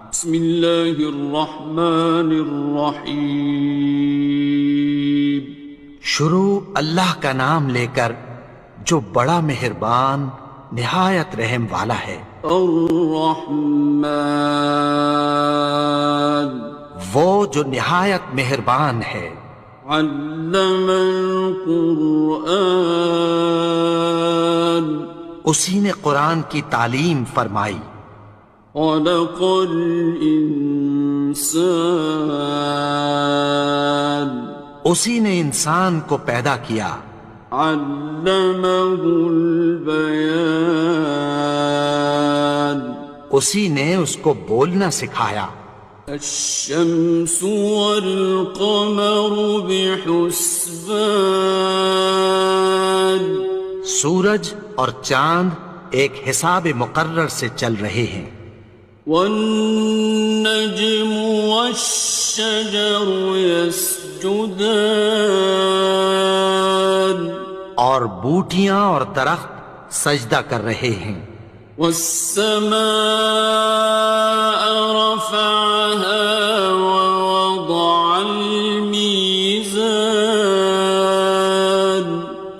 بسم اللہ الرحمن الرحیم۔ شروع اللہ کا نام لے کر جو بڑا مہربان نہایت رحم والا ہے۔ الرحمن، وہ جو نہایت مہربان ہے۔ علم القرآن، اسی نے قرآن کی تعلیم فرمائی۔ خلق الانسان، اسی نے انسان کو پیدا کیا۔ علمہ البیان، اسی نے اس کو بولنا سکھایا۔ الشمس والقمر بحسبان، سورج اور چاند ایک حساب مقرر سے چل رہے ہیں۔ والنجم والشجر يسجدان، اور بوٹیاں اور درخت سجدہ کر رہے ہیں۔ والسماء رفعها ووضع الميزان،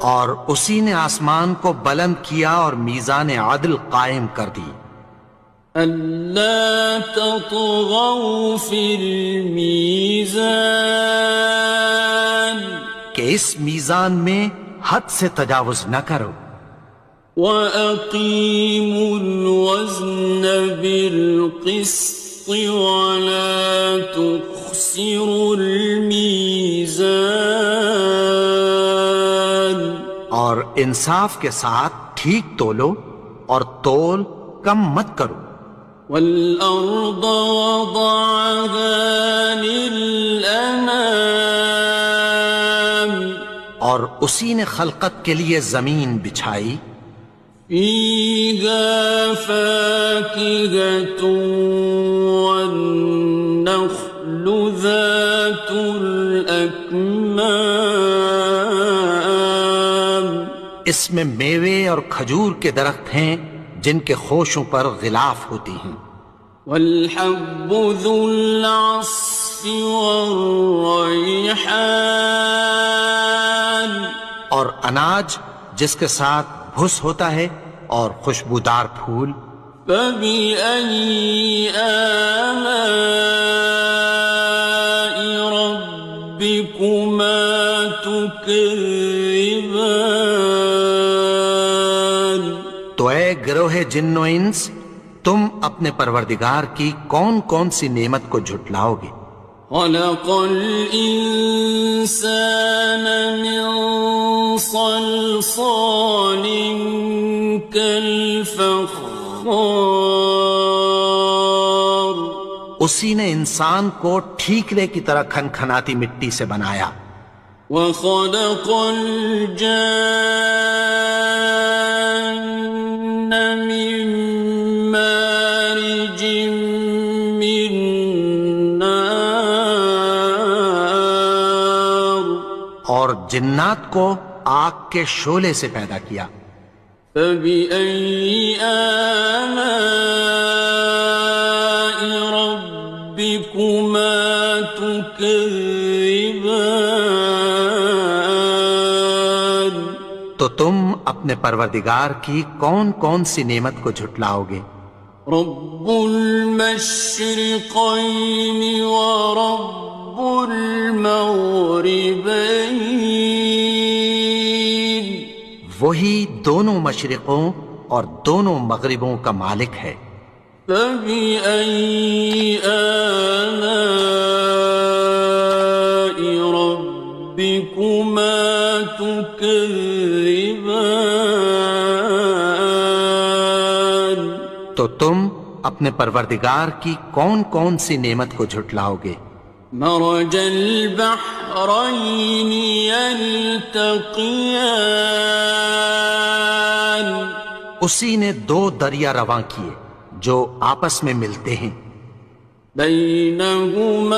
اور اسی نے آسمان کو بلند کیا اور میزان عدل قائم کر دی۔ ألا تطغوا في الميزان، کہ اس میزان میں حد سے تجاوز نہ کرو۔ وَأَقِيمُوا الْوَزْنَ بِالْقِسْطِ وَلَا تُخْسِرُوا الْمِيزَانَ، اور انصاف کے ساتھ ٹھیک تولو اور تول کم مت کرو۔ وَالْأَرْضَ وَضَعَهَا لِلْأَنَامِ، اور اسی نے خلقت کے لیے زمین بچھائی۔ فِيهَا فَاكِهَةٌ وَالنَّخْلُ ذَاتُ الْأَكْمَامِ، اس میں میوے اور کھجور کے درخت ہیں جن کے خوشوں پر غلاف ہوتی ہیں۔ وَالْحَبُّ ذُو الْعَصْفِ وَالرَّيْحَانِ، اور اناج جس کے ساتھ بھس ہوتا ہے اور خوشبودار پھول۔ فَبِأَيِّ آلَاءِ رَبِّكُمَا تُكَذِّبَانِ، تو اے گروہ جن و انس، تم اپنے پروردگار کی کون کون سی نعمت کو جھٹلاؤ گے؟ خَلَقَ الْإِنسَانَ مِنْ صَلْصَالٍ كَالْفَخَّارِ، اسی نے انسان کو ٹھیکرے کی طرح کھنکھناتی مٹی سے بنایا۔ وَخَلَقَ الْجَانَّ مِن مَّارِجٍ مِّن نَّارٍ، اور جنات کو آگ کے شعلے سے پیدا کیا۔ فَبِأَيِّ آلَاءِ رَبِّكُمَا تُكَذِّبَانِ، تو تم اپنے پروردگار کی کون کون سی نعمت کو جھٹلاؤ گے؟ رب المشرقين ورب المغربين، وہی دونوں مشرقوں اور دونوں مغربوں کا مالک ہے۔ فَبِأَيِّ آلَاءِ رَبِّكُمَا تُكَذِّبَانِ، تو تم اپنے پروردگار کی کون کون سی نعمت کو جھٹلاؤ گے؟ مرج البحرين يلتقيان، اسی نے دو دریا رواں کیے جو آپس میں ملتے ہیں۔ بينهما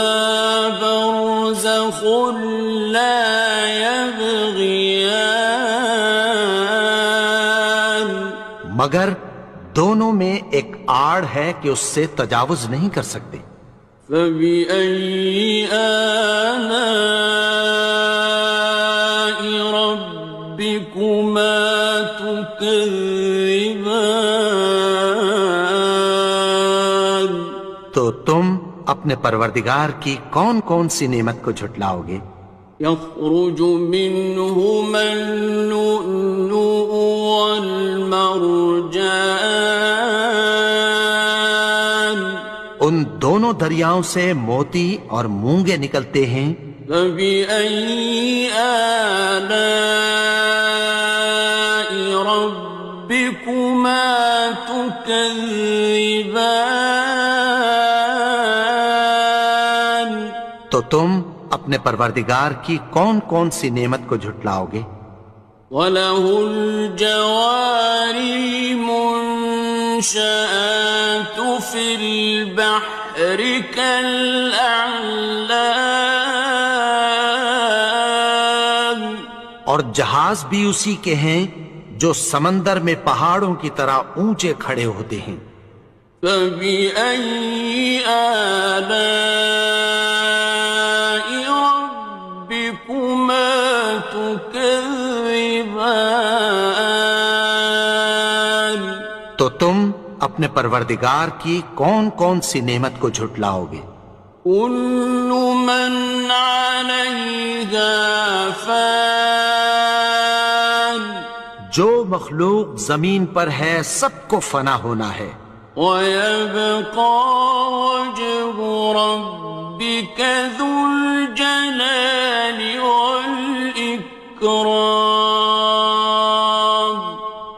برزخ لا يبغيان، مگر دونوں میں ایک آڑ ہے کہ اس سے تجاوز نہیں کر سکتے۔ فبأي آلاء ربكما تكذبان؟ تو تم اپنے پروردگار کی کون کون سی نعمت کو جھٹلاؤ گے؟ يخرج منهما اللؤلؤ والمرجان، ان دونوں دریاؤں سے موتی اور مونگے نکلتے ہیں۔ فبأي آلاء ربكما تكذبان؟ تو تم اپنے پروردگار کی کون کون سی نعمت کو جھٹلاؤ گے؟ وَلَهُ الْجَوَارِ الْمُنشَآتُ فِي الْبَحْرِ كَالْأَعْلَامِ، اور جہاز بھی اسی کے ہیں جو سمندر میں پہاڑوں کی طرح اونچے کھڑے ہوتے ہیں۔ فَبِأَيِّ آلَاءِ رَبِّكُمَا تُكَذِّبَانِ؟ تو تم اپنے پروردگار کی کون کون سی نعمت کو جھٹلاؤ گے؟ كُلُّ مَنْ عَلَيْهَا فَانٍ، جو مخلوق زمین پر ہے سب کو فنا ہونا ہے۔ وَيَبْقَى وَجْهُ رَبِّكَ ذُو الْجَلَالِ وَالْإِكْرَامِ،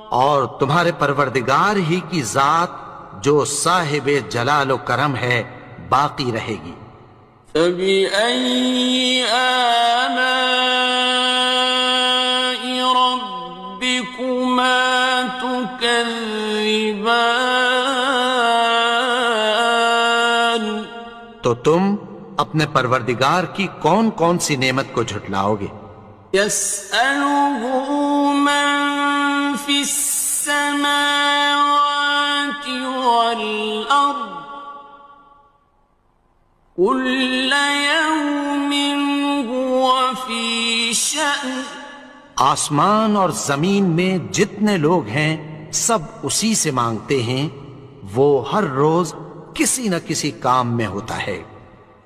اور تمہارے پروردگار ہی کی ذات جو صاحب جلال و کرم ہے باقی رہے گی۔ فَبِأَيِّ آلَاءِ رَبِّكُمَا تُكَذِّبَانِ؟ تو تم اپنے پروردگار کی کون کون سی نعمت کو جھٹلاؤ گے؟ يَسْأَلُهُ مَن فِي السَّمَاوَاتِ وَالْأَرْضِ كُلَّ يَوْمٍ هُوَ فِي شَأْنٍ، آسمان اور زمین میں جتنے لوگ ہیں سب اسی سے مانگتے ہیں، وہ ہر روز کسی نہ کسی کام میں ہوتا ہے۔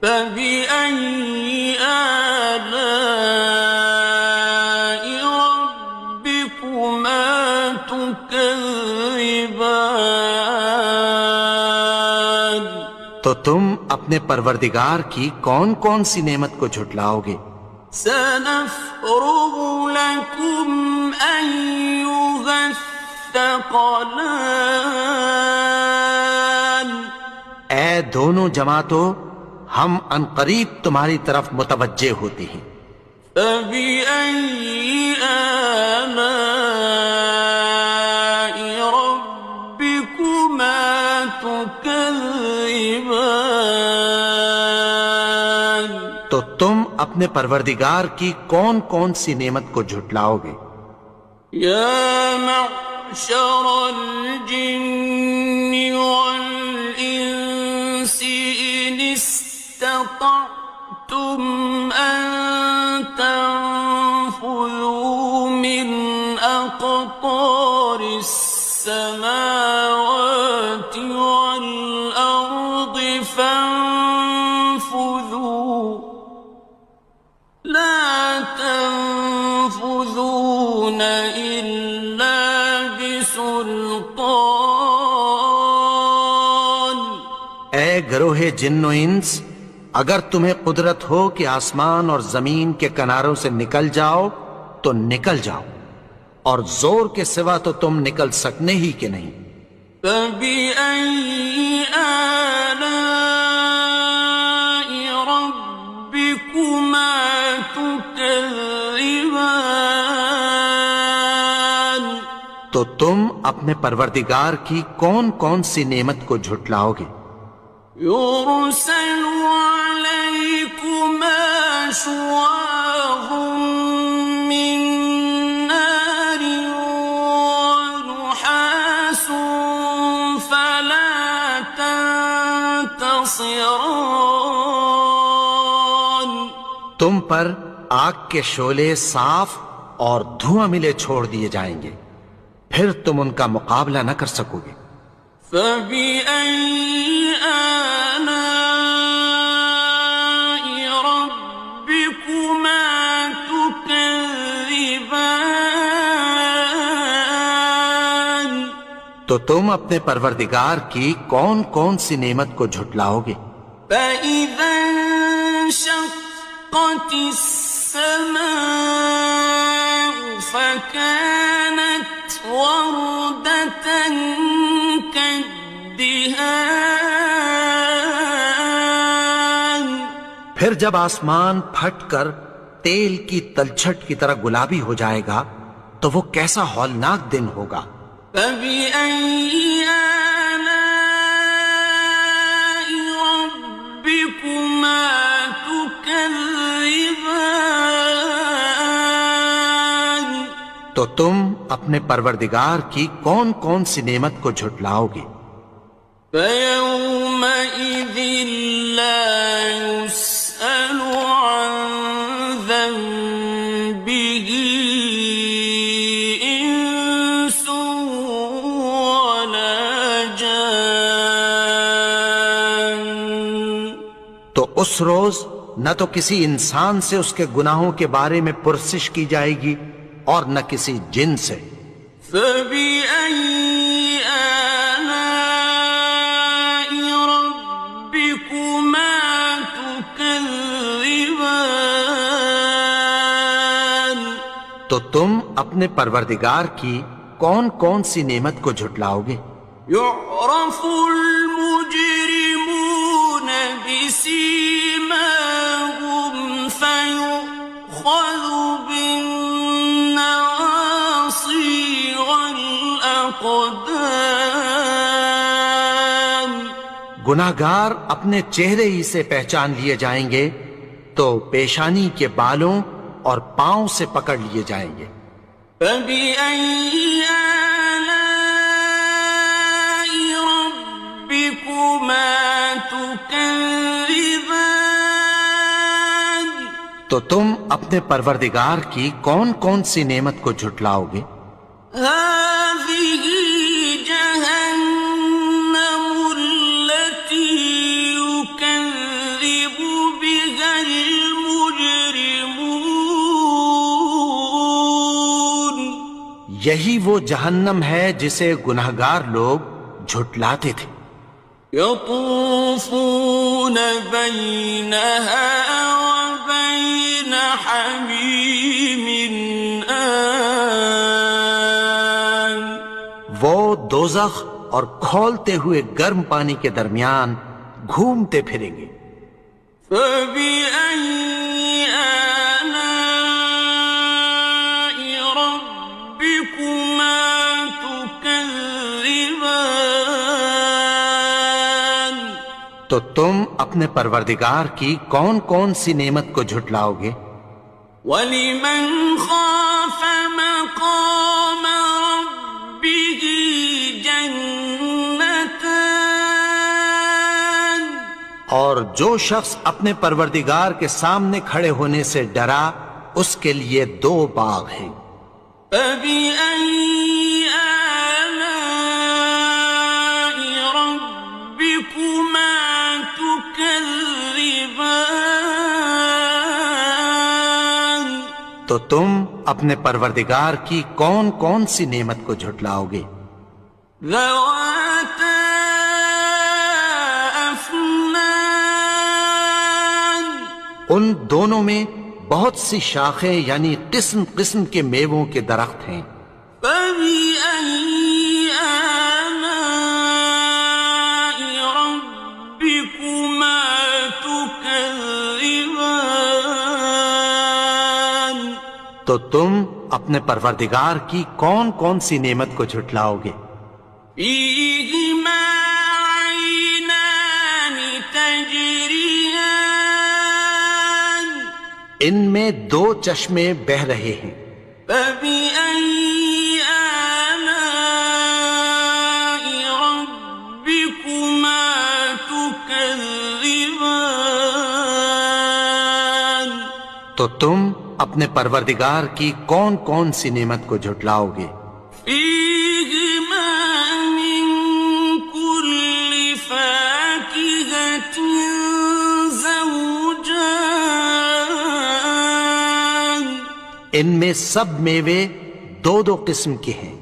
فَبِأَيِّ آلَاءِ رَبِّكُمَا تُكَذِّبَانِ؟ تو تم اپنے پروردگار کی کون کون سی نعمت کو جھٹلاؤ گے؟ سَنَفْرُغُ لَكُمْ أَيُّهَ الثَّقَلَانِ، اے دونوں جماعتوں، ہم عنقریب تمہاری طرف متوجہ ہوتے ہیں۔ فَبِأَيِّ آلَاءِ رَبِّكُمَا تُكَذِّبَانِ؟ تو تم اپنے پروردگار کی کون کون سی نعمت کو جھٹلاؤ گے؟ يَا مَعْشَرَ الْجِنِّ وَالْإِنسِ إِنِ اسْتَطَعْتُمْ أَن تَنفُذُوا مِنْ أَقْطَارِ السَّمَاوَاتِ وَالْأَرْضِ فَانفُذُوا، لَا تَنفُذُونَ إِلَّا بِسُلْطَانٍ۔ اے گروہ جن و انس، اگر تمہیں قدرت ہو کہ آسمان اور زمین کے کناروں سے نکل جاؤ تو نکل جاؤ، اور زور کے سوا تو تم نکل سکنے ہی کہ نہیں۔ فَبِأَيِّ آلَاءِ رَبِّكُمَا تُكَذِّبَانِ؟ تو تم اپنے پروردگار کی کون کون سی نعمت کو جھٹلاؤ گے؟ يُرْسَلُ عَلَيْكُمَا شُوَاظٌ مِّن نَّارٍ وَنُحَاسٌ صِرَانٍ تم پر آگ کے شعلے صاف اور دھواں ملے چھوڑ دیے جائیں گے، پھر تم ان کا مقابلہ نہ کر سکو گے۔ فَبِأَيِّ آلَاءِ رَبِّكُمَا تُكَذِّبَانِ تو تم اپنے پروردگار کی کون کون سی نعمت کو جھٹلاؤ گے؟ فَإِذَا انشَقَّتِ السَّمَاءُ فَكَانَتْ وَرْدَةً كَالدِّهَانِ پھر جب آسمان پھٹ کر تیل کی تلچھٹ کی طرح گلابی ہو جائے گا تو وہ کیسا ہولناک دن ہوگا۔ فَبِأَيِّ آلَاءِ رَبِّكُمَا تُكَذِّبَانِ تو تم اپنے پروردگار کی کون کون سی نعمت کو جھٹلاؤ گے؟ فَيَوْمَئِذٍ لَا يُسْأَلُ عَنْ ذَنبِهِ إِنسٌ وَلَا جَانٌ تو اس روز نہ تو کسی انسان سے اس کے گناہوں کے بارے میں پرسش کی جائے گی اور نہ کسی جن سے۔ فَبِأَيِّ آلَاءِ رَبِّكُمَا تُكَذِّبَانِ تو تم اپنے پروردگار کی کون کون سی نعمت کو جھٹلاؤ گے؟ يُعْرَفُ الْمُجْرِمُونَ بِسِيمَاهُمْ فَيُؤْخَذُ بِالنَّوَاصِي وَالْأَقْدَامِ گناہگار اپنے چہرے ہی سے پہچان لیے جائیں گے تو پیشانی کے بالوں اور پاؤں سے پکڑ لیے جائیں گے۔ فَبِأَيِّ آلَاءِ رَبِّكُمَا تُكَذِّبَانِ تو تم اپنے پروردگار کی کون کون سی نعمت کو جھٹلاؤ گے؟ هَٰذِهِ جَهَنَّمُ الَّتِي يُكَذِّبُ بِهَا الْمُجْرِمُونَ یہی وہ جہنم ہے جسے گناہگار لوگ جھٹلاتے تھے۔ يَطُوفُونَ بَيْنَهَا وَبَيْنَ حَمِيمٍ آنٍ وہ دوزخ اور کھولتے ہوئے گرم پانی کے درمیان گھومتے پھریں گے۔ فَبِأَيِّ آلَاءِ رَبِّكُمَا تُكَذِّبَانِ تو تم اپنے پروردگار کی کون کون سی نعمت کو جھٹلاؤ گے؟ وَلِمَنْ خَافَ مَقَامَ رَبِّهِ جَنَّتَانِ اور جو شخص اپنے پروردگار کے سامنے کھڑے ہونے سے ڈرا اس کے لیے دو باغ ہیں۔ فَبِأَيِّ آلَاءِ رَبِّكُمَا تُكَذِّبَانِ تو تم اپنے پروردگار کی کون کون سی نعمت کو جھٹلاؤ گے؟ ذَوَاتَا أَفْنَانٍ ان دونوں میں بہت سی شاخیں یعنی قسم قسم کے میووں کے درخت ہیں۔ فَبِأَيِّ آلَاءِ رَبِّكُمَا تُكَذِّبَانِ تو تم اپنے پروردگار کی کون کون سی نعمت کو جھٹلاؤ گے؟ فِيهِمَا عَيْنَانِ تَجْرِيَانِ ان میں دو چشمے بہہ رہے ہیں۔ فَبِأَيِّ آلَاءِ رَبِّكُمَا تُكَذِّبَانِ تكذبان تو تم اپنے پروردگار کی کون کون سی نعمت کو جھٹلاؤ گے؟ فيهما من كل فاكهة زوجان ان میں سب میوے دو دو قسم کے ہیں۔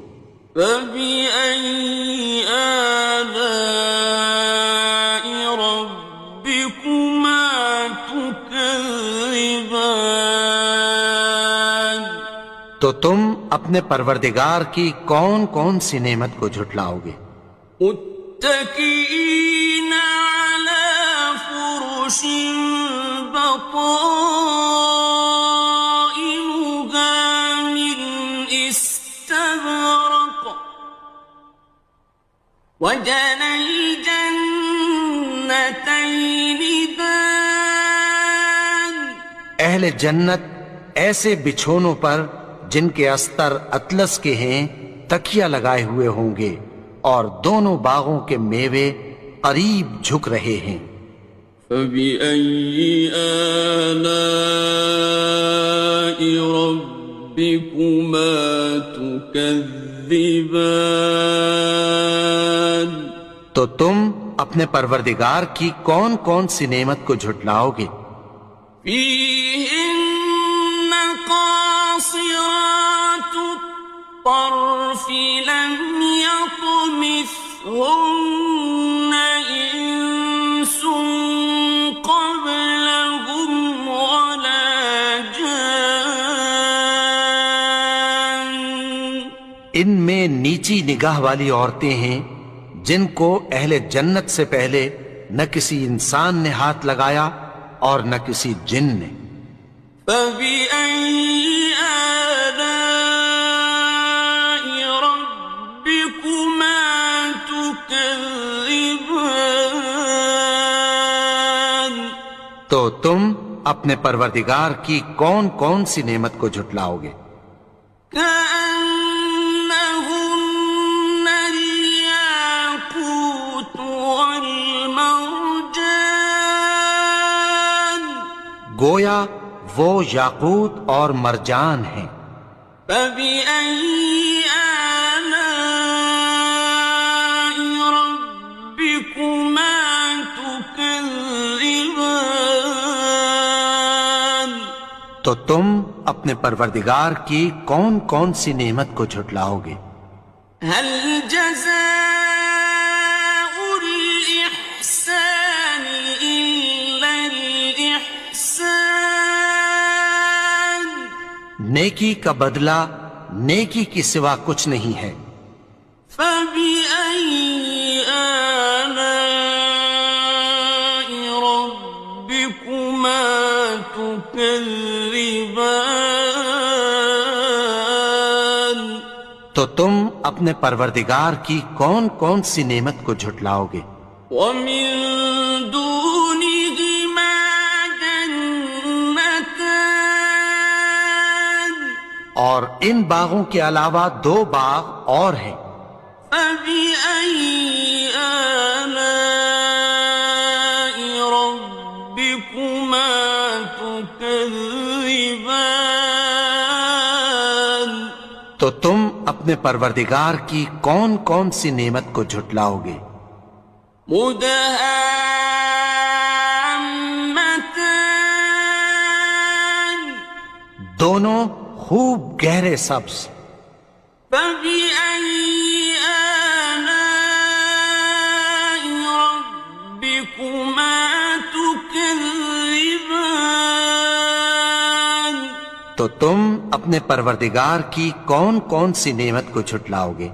فبأي آلاء ربكما تكذبان تو تم اپنے پروردگار کی کون کون سی نعمت کو جھٹلاؤ گے؟ متكئين على فرش بطائنها من استبرق وجنى الجنتين دان اہل جنت ایسے بچھونوں پر جن کے استر اطلس کے ہیں تکیہ لگائے ہوئے ہوں گے اور دونوں باغوں کے میوے قریب جھک رہے ہیں۔ فبأي آلاء ربكما تكذبان تو تم اپنے پروردگار کی کون کون سی نعمت کو جھٹلاؤ گے؟ فيهن قاصرات الطرف لم يطمثهن إنس قبلهم ولا جان ان میں نیچی نگاہ والی عورتیں ہیں جن کو اہل جنت سے پہلے نہ کسی انسان نے ہاتھ لگایا اور نہ کسی جن نے۔ فبأي آلاء ربكما تكذبان تو تم اپنے پروردگار کی کون کون سی نعمت کو جھٹلاؤ گے؟ كأنهن الياقوت والمرجان گویا وہ یاقوت اور مرجان ہیں۔ فبأي آلاء ربكما تكذبان تو تم اپنے پروردگار کی کون کون سی نعمت کو جھٹلاؤ گے؟ هل جزاء الإحسان إلا الإحسان نیکی کا بدلہ نیکی کی سوا کچھ نہیں ہے۔ فبأي آلاء ربكما تكذبان تو تم اپنے پروردگار کی کون کون سی نعمت کو جھٹلاؤ گے؟ ومن دونهما جنتان اور ان باغوں کے علاوہ دو باغ اور ہیں۔ فبأي آلاء ربكما تكذبان تو تم اپنے پروردگار کی کون کون سی نعمت کو جھٹلاؤ گے؟ مدهامتان دونوں خوب گہرے سبز۔ فبأي آلاء ربكما تكذبان تو تم اپنے پروردگار کی کون کون سی نعمت کو جھٹلاؤ گے؟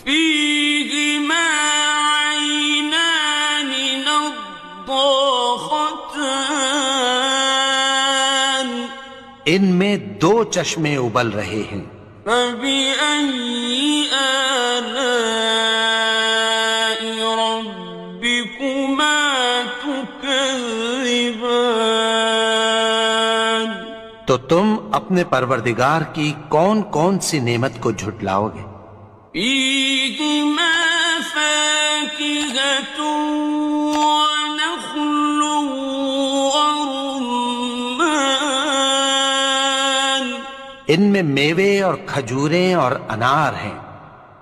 فيهما عينان نضاختان ان میں دو چشمے ابل رہے ہیں۔ فبأي آلاء ربكما تكذبان تو تم اپنے پروردگار کی کون کون سی نعمت کو جھٹلاؤ گے؟ فيهما فاكهة ونخل ان میں میوے اور کھجوریں اور انار ہیں.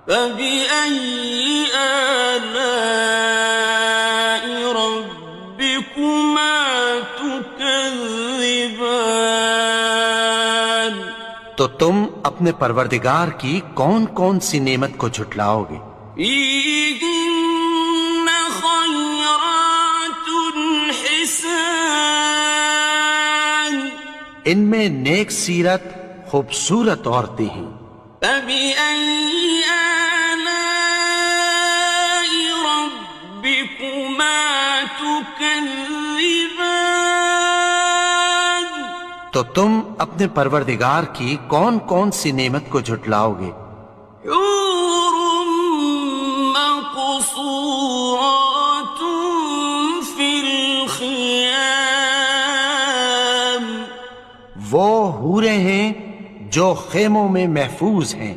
فبأي آلاء ربكما تكذبان. تو تم اپنے پروردگار کی کون کون سی نعمت کو جھٹلاؤ گے؟ فيهن خيرات حسان. ان میں نیک سیرت خوبصورت عورتیں ہیں. فبأي آلاء ربكما تكذبان. تو تم اپنے پروردگار کی کون کون سی نعمت کو جھٹلاؤ گے؟ حور مقصورات في الخيام. وہ حوریں ہیں جو خیموں میں محفوظ ہیں.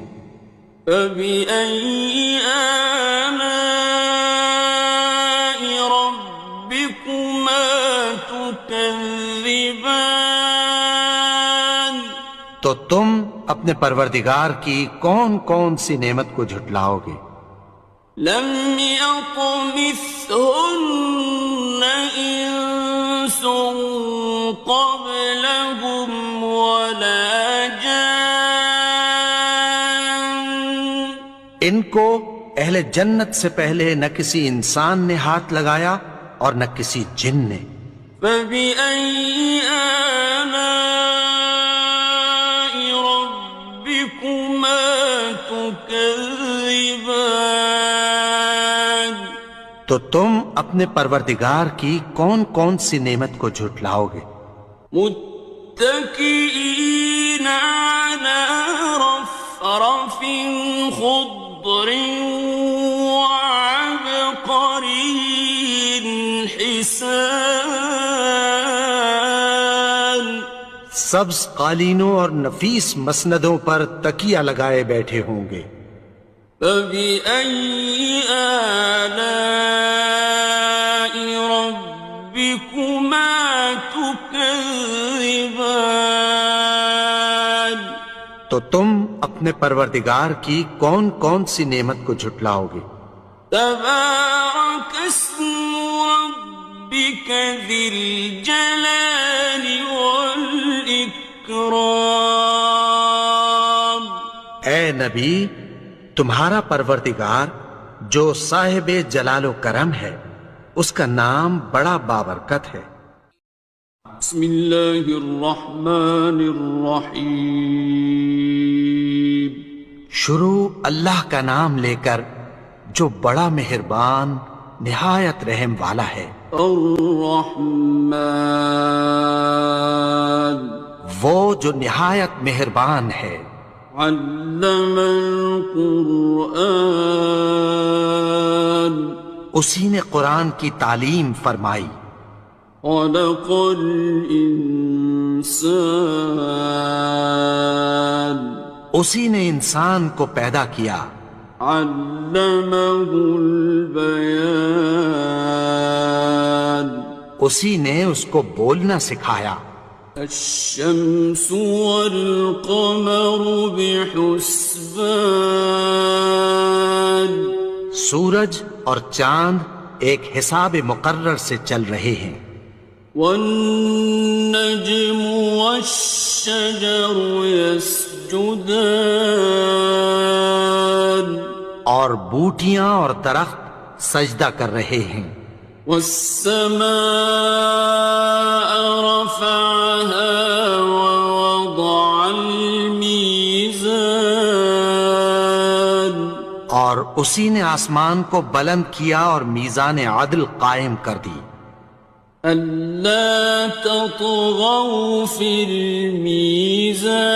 فبأي آلاء ربكما تكذبان. تو تم اپنے پروردگار کی کون کون سی نعمت کو جھٹلاؤ گے؟ لم يطمثهن إنس قبلهم ولا جان. ان کو اہل جنت سے پہلے نہ کسی انسان نے ہاتھ لگایا اور نہ کسی جن نے. فبأي آلاء ربكما تكذبان. تو تم اپنے پروردگار کی کون کون سی نعمت کو جھٹلاؤ گے؟ متكئين على رفرف خضر وعبقري حسان. سبز قالینوں اور نفیس مسندوں پر تکیہ لگائے بیٹھے ہوں گے. فبأي آلاء ربكما تكذبان. تو تم اپنے پروردگار کی کون کون سی نعمت کو جھٹلاؤ گے؟ تبارك اسم ربك ذي الجلال والإكرام. اے نبی، تمہارا پروردگار جو صاحب جلال و کرم ہے، اس کا نام بڑا بابرکت ہے. بسم اللہ الرحمن الرحیم. شروع اللہ کا نام لے کر جو بڑا مہربان نہایت رحم والا ہے. الرحمن وہ جو نہایت مہربان ہے. علم القرآن اسی نے قرآن کی تعلیم فرمائی. خلق الانسان اسی نے انسان کو پیدا کیا. علمہ البیان اسی نے اس کو بولنا سکھایا. الشمس والقمر بحسبان سورج اور چاند ایک حساب مقرر سے چل رہے ہیں. والنجم والشجر يسجدان اور بوٹیاں اور درخت سجدہ کر رہے ہیں. والسماء رفعها ووضع الميزان اور اسی نے آسمان کو بلند کیا اور میزان عدل قائم کر دی. ألا تطغوا في الميزان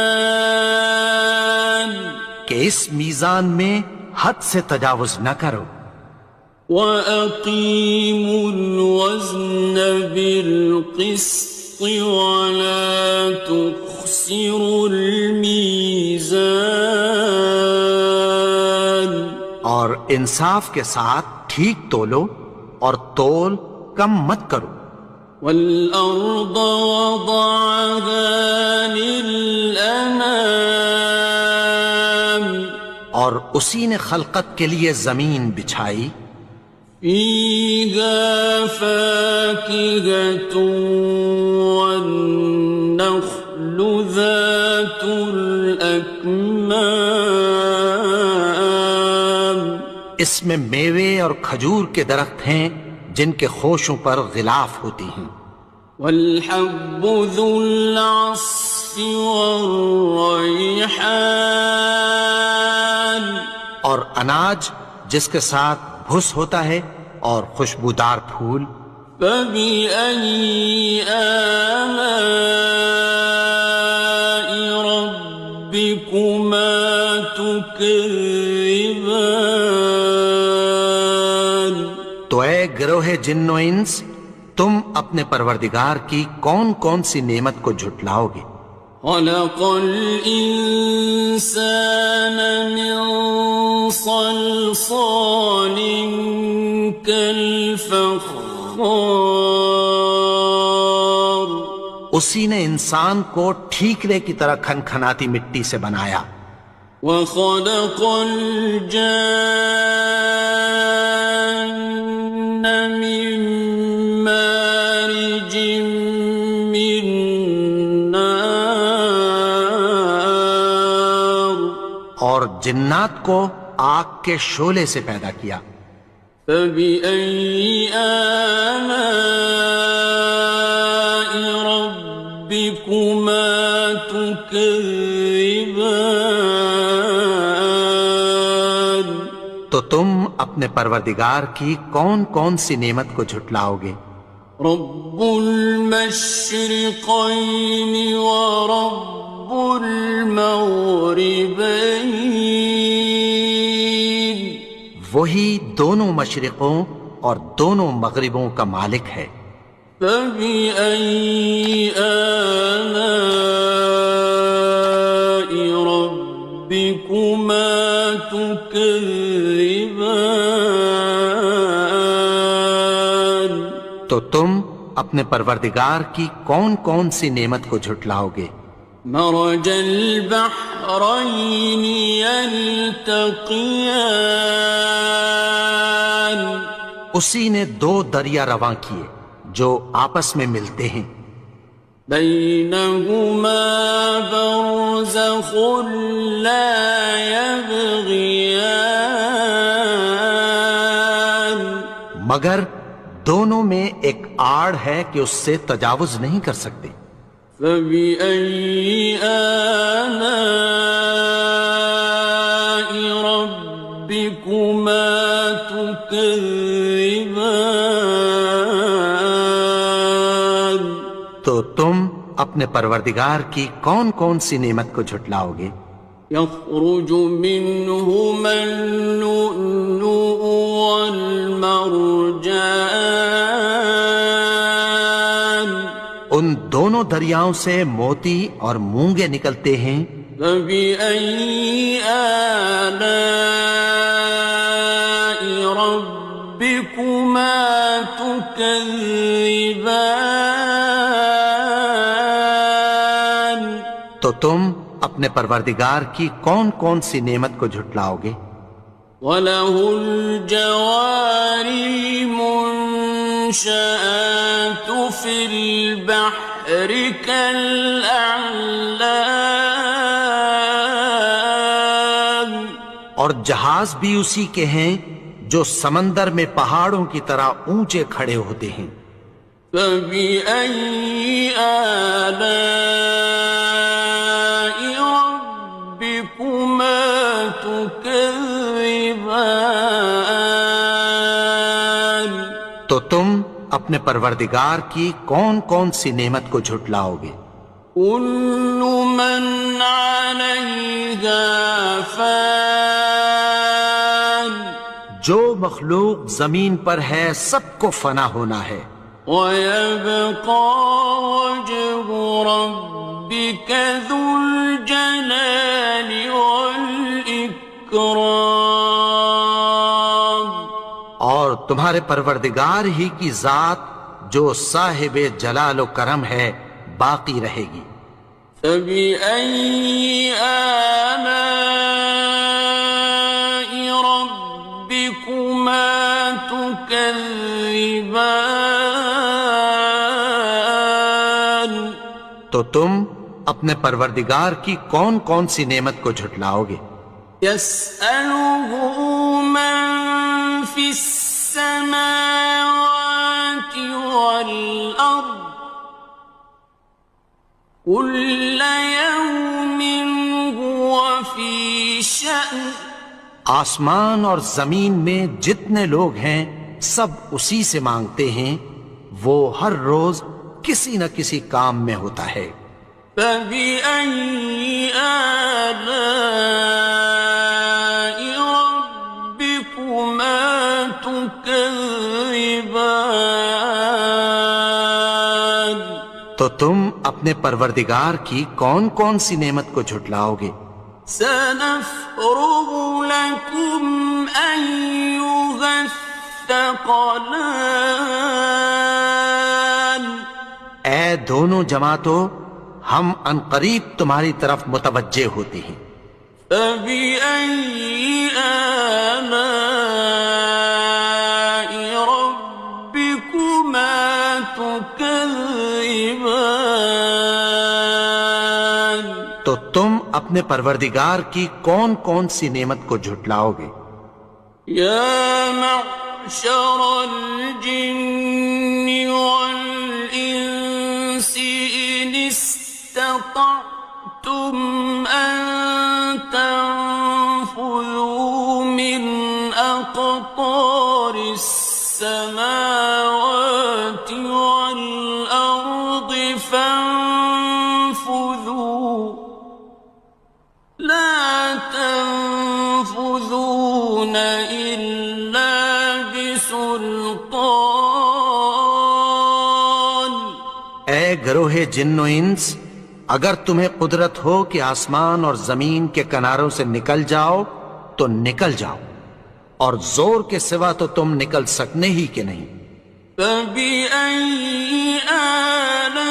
کہ اس میزان میں حد سے تجاوز نہ کرو. وَأَقِيمُوا الْوَزْنَ بِالْقِسْطِ وَلَا تُخْسِرُوا الْمِيزَانَ اور انصاف کے ساتھ ٹھیک تولو اور تول کم مت کرو. والأرض وضعها للأنام اور اسی نے خلقت کے لیے زمین بچھائی، فيها فاكهة والنخل ذات الأكمام اس میں میوے اور کھجور کے درخت ہیں جن کے خوشوں پر غلاف ہوتی ہیں، والحب ذو العصف والريحان اور اناج جس کے ساتھ بھس ہوتا ہے اور خوشبودار پھول۔ فبأي آلاء ربكما تكذبان تو اے گروہ جن و انس، تم اپنے پروردگار کی کون کون سی نعمت کو جھٹلاؤ گے؟ خلق الإنسان من صلصال كالفخار اسی نے انسان کو ٹھیکرے کی طرح کھنکھناتی مٹی سے بنایا، وخلق الجان من مارج من نار اور جنات کو آگ کے شعلے سے پیدا کیا۔ فبأي آلاء ربكما تكذبان تو تم اپنے پروردگار کی کون کون سی نعمت کو جھٹلاؤ گے؟ رب المشرقين ورب المغربين وہی دونوں مشرقوں اور دونوں مغربوں کا مالک ہے۔ فبأي آلاء ربكما تكذبان تو تم اپنے پروردگار کی کون کون سی نعمت کو جھٹلاؤ گے؟ مرج البحرين يلتقيان اسی نے دو دریا رواں کیے جو آپس میں ملتے ہیں، بينهما برزخ لا يبغيان مگر دونوں میں ایک آڑ ہے کہ اس سے تجاوز نہیں کر سکتے۔ فبأي آلاء ربكما تكذبان تو تم اپنے پروردگار کی کون کون سی نعمت کو جھٹلاؤ گے؟ يخرج منهما اللؤلؤ والمرجان ان دونوں دریاؤں سے موتی اور مونگے نکلتے ہیں۔ فبأي آلاء ربكما تكذبان تو تم اپنے پروردگار کی کون کون سی نعمت کو جھٹلاؤ گے؟ وَلَهُ الْجَوَارِ الْمُنشَآتُ فِي الْبَحْرِ كَالْأَعْلَامِ اور جہاز بھی اسی کے ہیں جو سمندر میں پہاڑوں کی طرح اونچے کھڑے ہوتے ہیں۔ فَبِأَيِّ آلَاءِ رَبِّكُمَا تُكَذِّبَانِ تو تم اپنے پروردگار کی کون کون سی نعمت کو جھٹلاؤ گے؟ كُلُّ مَنْ عَلَيْهَا فَانٍ جو مخلوق زمین پر ہے سب کو فنا ہونا ہے، وَيَبْقَى وَجْهُ رَبِّكَ ذُو الْجَلَالِ وَالْإِكْرَامِ اور تمہارے پروردگار ہی کی ذات جو صاحب جلال و کرم ہے باقی رہے گی۔ فَبِأَيِّ آلَاءِ رَبِّكُمَا تُكَذِّبَانِ؟ تو تم اپنے پروردگار کی کون کون سی نعمت کو جھٹلاؤ گے؟ يَسْأَلُهُ مَن فِي السَّمَاوَاتِ وَالْأَرْضِ كُلَّ يَوْمٍ هُوَ فِي شَأْنٍ۔ آسمان اور زمین میں جتنے لوگ ہیں سب اسی سے مانگتے ہیں، وہ ہر روز کسی نہ کسی کام میں ہوتا ہے۔ فَبِأَيِّ آلَاءِ رَبِّكُمَا تُكَذِّبَانِ؟ تو تم اپنے پروردگار کی کون کون سی نعمت کو جھٹلاؤ گے؟ سَنَفْرُغُ لَكُمْ أَيُّهَ الثَّقَلَانِ۔ اے دونوں جماعتوں، ہم عنقریب تمہاری طرف متوجہ ہوتے ہیں۔ فَبِأَيِّ آلَاءِ رَبِّكُمَا تُكَذِّبَانِ؟ تو تم اپنے پروردگار کی کون کون سی نعمت کو جھٹلاؤ گے؟ يَا مَعْشَرَ الْجِنِّ وَالْإِنسِ إِنِ اسْتَطَعْتُمْ أَن تَنفُذُوا مِنْ أَقْطَارِ السَّمَاوَاتِ وَالْأَرْضِ فَانفُذُوا لَا تَنفُذُونَ إِلَّا بِسُلْطَانٍ۔ اے گروہ جن و انس، اگر تمہیں قدرت ہو کہ آسمان اور زمین کے کناروں سے نکل جاؤ تو نکل جاؤ، اور زور کے سوا تو تم نکل سکنے ہی کہ نہیں۔ فَبِأَيِّ آلَاءِ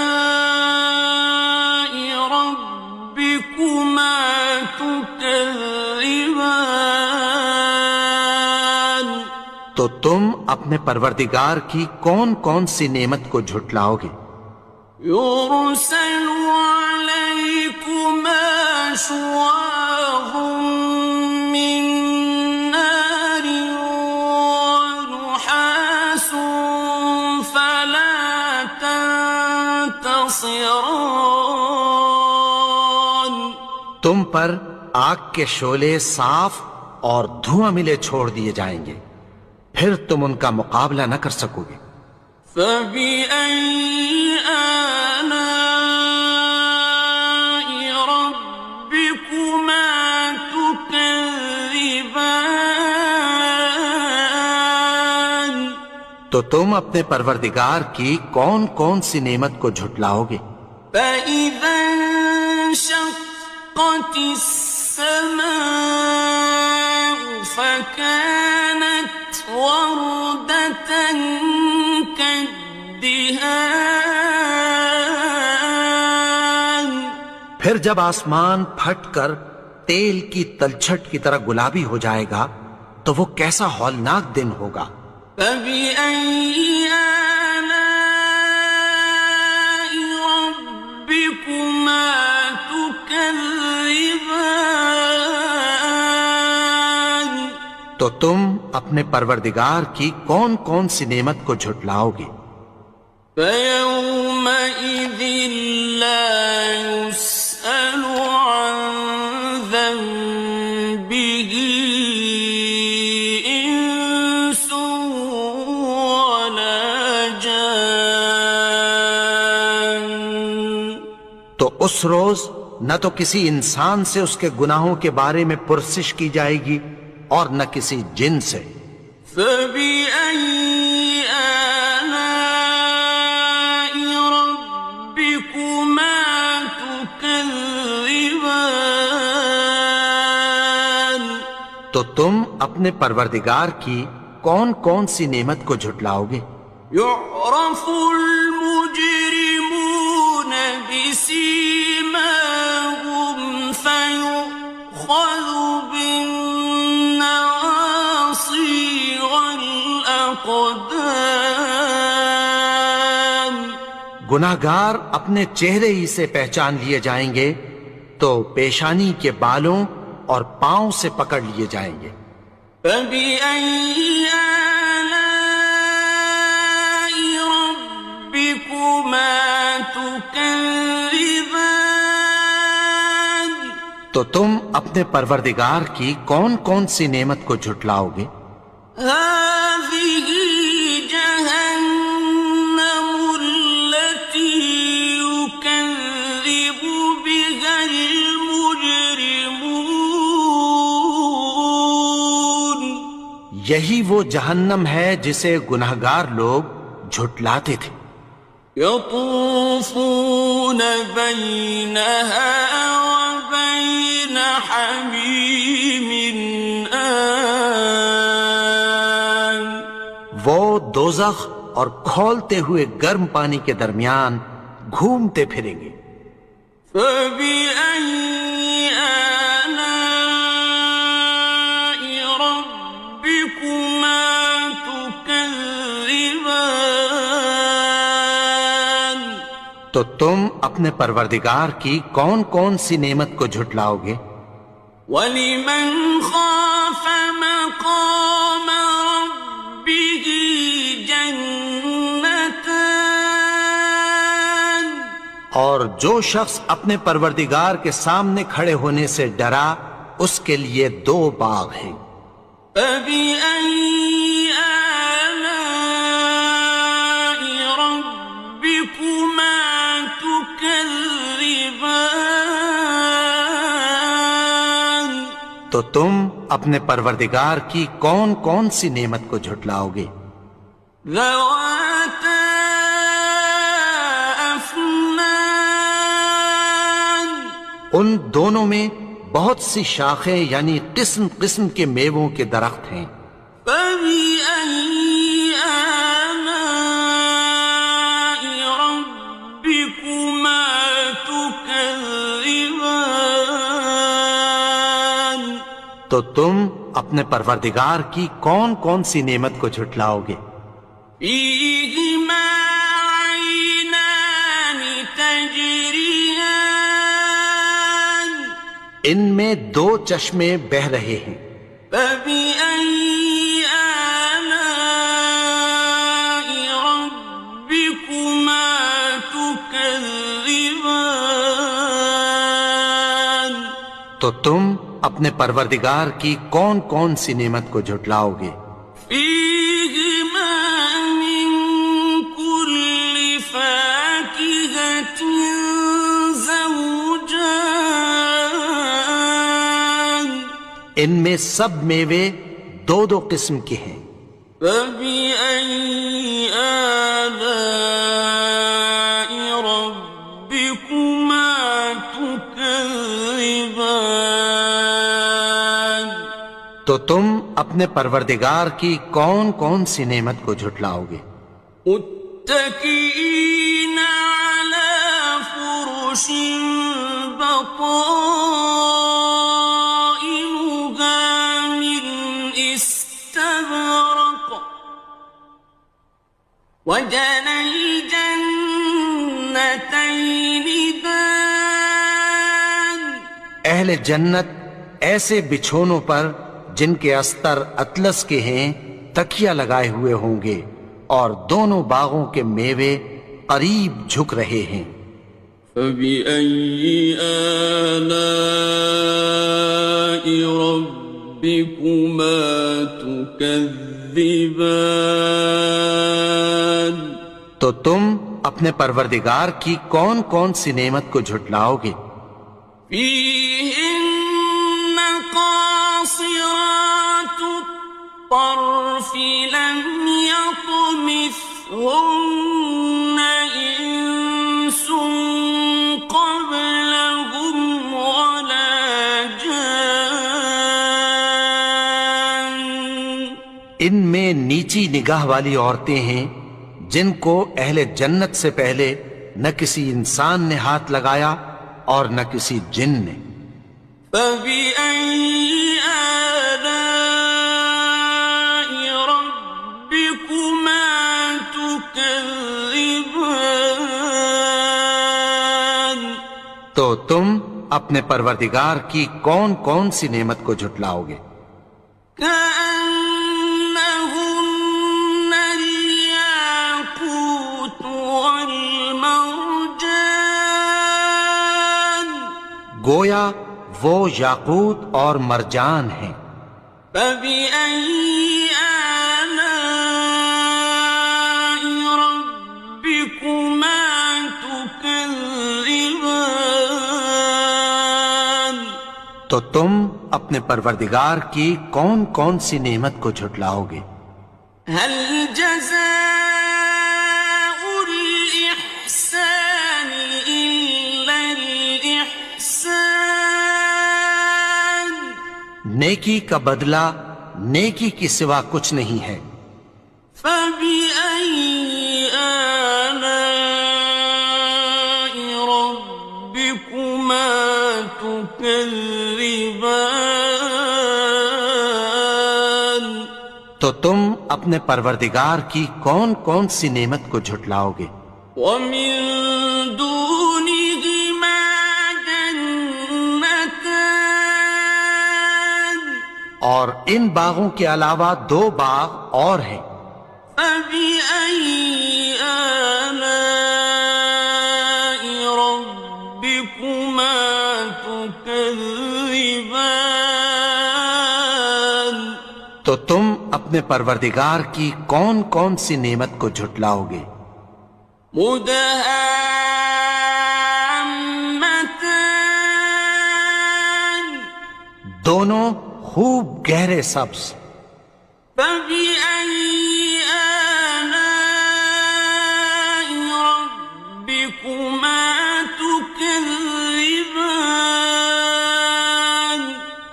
رَبِّكُمَا تُكَذِّبَانِ؟ تو تم اپنے پروردگار کی کون کون سی نعمت کو جھٹلاؤ گے؟ يُرْسَلُ عَلَيْكُمَا شُوَاظٌ مِّن نَّارٍ وَنُحَاسٌ فَلَا تَنتَصِرَانِ۔ تم پر آگ کے شعلے صاف اور دھواں ملے چھوڑ دیے جائیں گے، پھر تم ان کا مقابلہ نہ کر سکو گے۔ فَبِأَيِّ آلَاءِ رَبِّكُمَا تُكَذِّبَانِ؟ تو تم اپنے پروردگار کی کون کون سی نعمت کو جھٹلاؤ گے؟ فَإِذَا انشَقَّتِ السَّمَاءُ فَكَانَتْ وَرْدَةً كَالدِّهَانِ۔ پھر جب آسمان پھٹ کر تیل کی تلچھٹ کی طرح گلابی ہو جائے گا تو وہ کیسا ہولناک دن ہوگا۔ فَبِأَيِّ آلَاءِ رَبِّكُمَا تُكَذِّبَانِ؟ تو تم اپنے پروردگار کی کون کون سی نعمت کو جھٹلاؤ گے؟ فَيَوْمَئِذٍ لَا يُسْأَلُ عَن ذَنبِهِ إِنسٌ وَلَا جَانٌّ۔ تو اس روز نہ تو کسی انسان سے اس کے گناہوں کے بارے میں پرسش کی جائے گی اور نہ کسی جن سے۔ فَبِأَيِّ آلَاءِ رَبِّكُمَا تُكَذِّبَانِ؟ تو تم اپنے پروردگار کی کون کون سی نعمت کو جھٹلاؤ گے؟ يعرف المجرمون بسيماهم فيؤخذ بالنواصي والأقدام. گناہگار اپنے چہرے ہی سے پہچان لیے جائیں گے تو پیشانی کے بالوں اور پاؤں سے پکڑ لیے جائیں گے. فَبِأَيِّ آلَاءِ رَبِّكُمَا تُكَذِّبَانِ. تو تم اپنے پروردگار کی کون کون سی نعمت کو جھٹلاؤ گے؟ هَٰذِهِ جَهَنَّمُ الَّتِي يُكَذِّبُ بِهَا الْمُجْرِمُونَ. یہی وہ جہنم ہے جسے گناہگار لوگ جھٹلاتے تھے. يطوفون بينها وبين حميم آن. وہ دوزخ اور کھولتے ہوئے گرم پانی کے درمیان گھومتے پھریں گے. فبأي آلاء ربكما تكذبان. تو تم اپنے پروردگار کی کون کون سی نعمت کو جھٹلاؤ گے؟ وَلِمَنْ خَافَ مَقَامَ رَبِّهِ جَنَّتَانِ. اور جو شخص اپنے پروردگار کے سامنے کھڑے ہونے سے ڈرا اس کے لیے 2 باغ ہیں. فَبِأَيِّ آلَاءِ رَبِّكُمَا تُكَذِّبَانِ. تو تم اپنے پروردگار کی کون کون سی نعمت کو جھٹلاؤ گے؟ ذَوَاتَا أَفْنَانٍ. ان دونوں میں بہت سی شاخیں یعنی قسم قسم کے میووں کے درخت ہیں. فَبِأَيِّ آلَاءِ رَبِّكُمَا تُكَذِّبَانِ. تو تم اپنے پروردگار کی کون کون سی نعمت کو جھٹلاؤ گے؟ فِيهِمَا عَيْنَانِ تَجْرِيَانِ. ان میں 2 چشمے بہہ رہے ہیں. فَبِأَيِّ آلَاءِ رَبِّكُمَا تُكَذِّبَانِ. تو تم اپنے پروردگار کی کون کون سی نعمت کو جھٹلاؤ گے؟ فِيهِمَا مِن كُلِّ فَاكِهَةٍ زَوْجَانِ. ان میں سب میوے 2 قسم کے ہیں. فَبِأَيِّ آلَاءِ رَبِّكُمَا تُكَذِّبَانِ. تو تم اپنے پروردگار کی کون کون سی نعمت کو جھٹلاؤ گے؟ متكئين على فرش بطائنها من استبرق وجنى الجنتين دان. اہل جنت ایسے بچھونوں پر جن کے استر اطلس کے ہیں تکیہ لگائے ہوئے ہوں گے اور دونوں باغوں کے میوے قریب جھک رہے ہیں. فَبِأَيِّ آلَاءِ رَبِّكُمَا تُكَذِّبَانِ. تو تم اپنے پروردگار کی کون کون سی نعمت کو جھٹلاؤ گے؟ فِيهِنَّ قَاصِرَاتُ الطَّرْفِ لَمْ يَطْمِثْهُنَّ إِنسٌ قَبْلَهُمْ وَلَا جَانٌّ. ان میں نیچی نگاہ والی عورتیں ہیں جن کو اہل جنت سے پہلے نہ کسی انسان نے ہاتھ لگایا اور نہ کسی جن نے۔ فَبِأَيِّ آلَاءِ رَبِّكُمَا تُكَذِّبَانِ؟ تو تم اپنے پروردگار کی کون کون سی نعمت کو جھٹلاؤ گے؟ كأنهن الياقوت والمرجان، گویا وہ یاقوت اور مرجان ہیں۔ فبأي آلاء ربكما تكذبان؟ تو تم اپنے پروردگار کی کون کون سی نعمت کو جھٹلاؤ گے؟ هل جزاء الإحسان إلا الإحسان؟ نیکی کا بدلہ نیکی کی سوا کچھ نہیں ہے۔ فبأي آلاء ربكما تكذبان؟ تو تم اپنے پروردگار کی کون کون سی نعمت کو جھٹلاؤ گے؟ ومن دونهما جنتان، اور ان باغوں کے علاوہ دو باغ اور ہیں۔ فبأي آلاء ربكما تكذبان؟ تو تم اپنے پروردگار کی کون کون سی نعمت کو جھٹلاؤ گے؟ مدهامتان، دونوں خوب گہرے سبز۔ فبأي آلاء ربكما تكذبان؟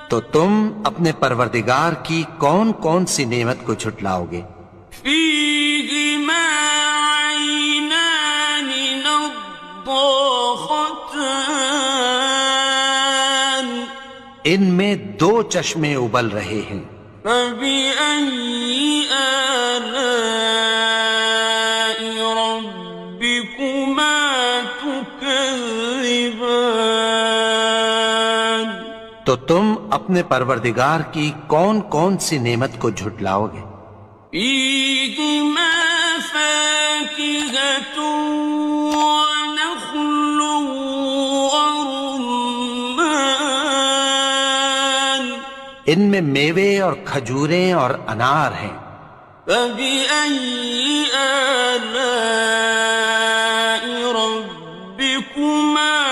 تو تم اپنے پروردگار کی کون کون سی نعمت کو جھٹلاؤ گے؟ فيهما عينان نضاختان، ان میں دو چشمے ابل رہے ہیں۔ فبأي آلاء ربكما تكذبان؟ تو تم اپنے پروردگار کی کون کون سی نعمت کو جھٹلاؤ گے؟ فيهما فاكهة ونخل ورمان، ان میں میوے اور کھجوریں اور انار ہیں۔ فبأي آلاء ربكما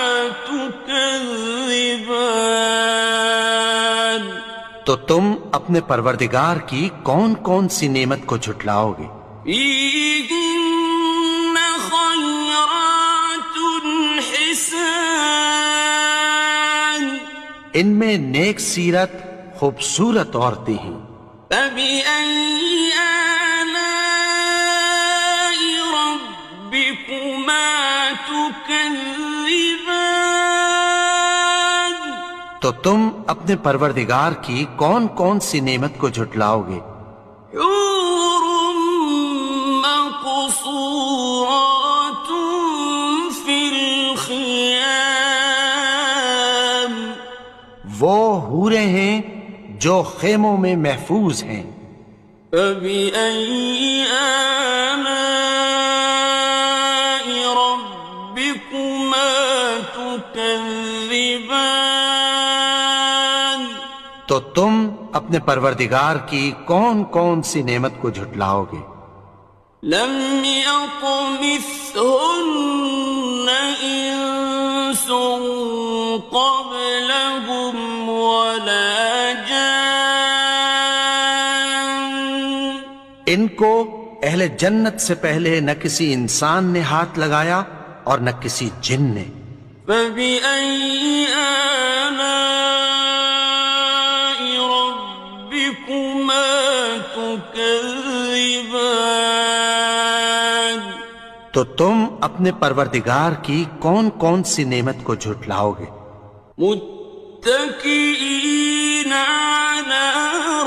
تكذبان؟ تو تم اپنے پروردگار کی کون کون سی نعمت کو جھٹلاؤ گے؟ فيهن خيرات حسان، ان میں نیک سیرت خوبصورت عورتیں ہیں۔ فبأي آلاء ربكما تكذبان؟ تو تم اپنے پروردگار کی کون کون سی نعمت کو جھٹلاؤ گے؟ حور مقصورات في الخيام، وہ حوریں ہیں جو خیموں میں محفوظ ہیں۔ فبأي آلاء ربكما تكذبان؟ تو تم اپنے پروردگار کی کون کون سی نعمت کو جھٹلاؤ گے؟ لم يطمثهن إنس قبلهم ولا جان، ان کو اہل جنت سے پہلے نہ کسی انسان نے ہاتھ لگایا اور نہ کسی جن نے۔ فبأي آلاء ربكما تكذبان؟ تو تم اپنے پروردگار کی کون کون سی نعمت کو جھٹلاؤ گے؟ متكئين على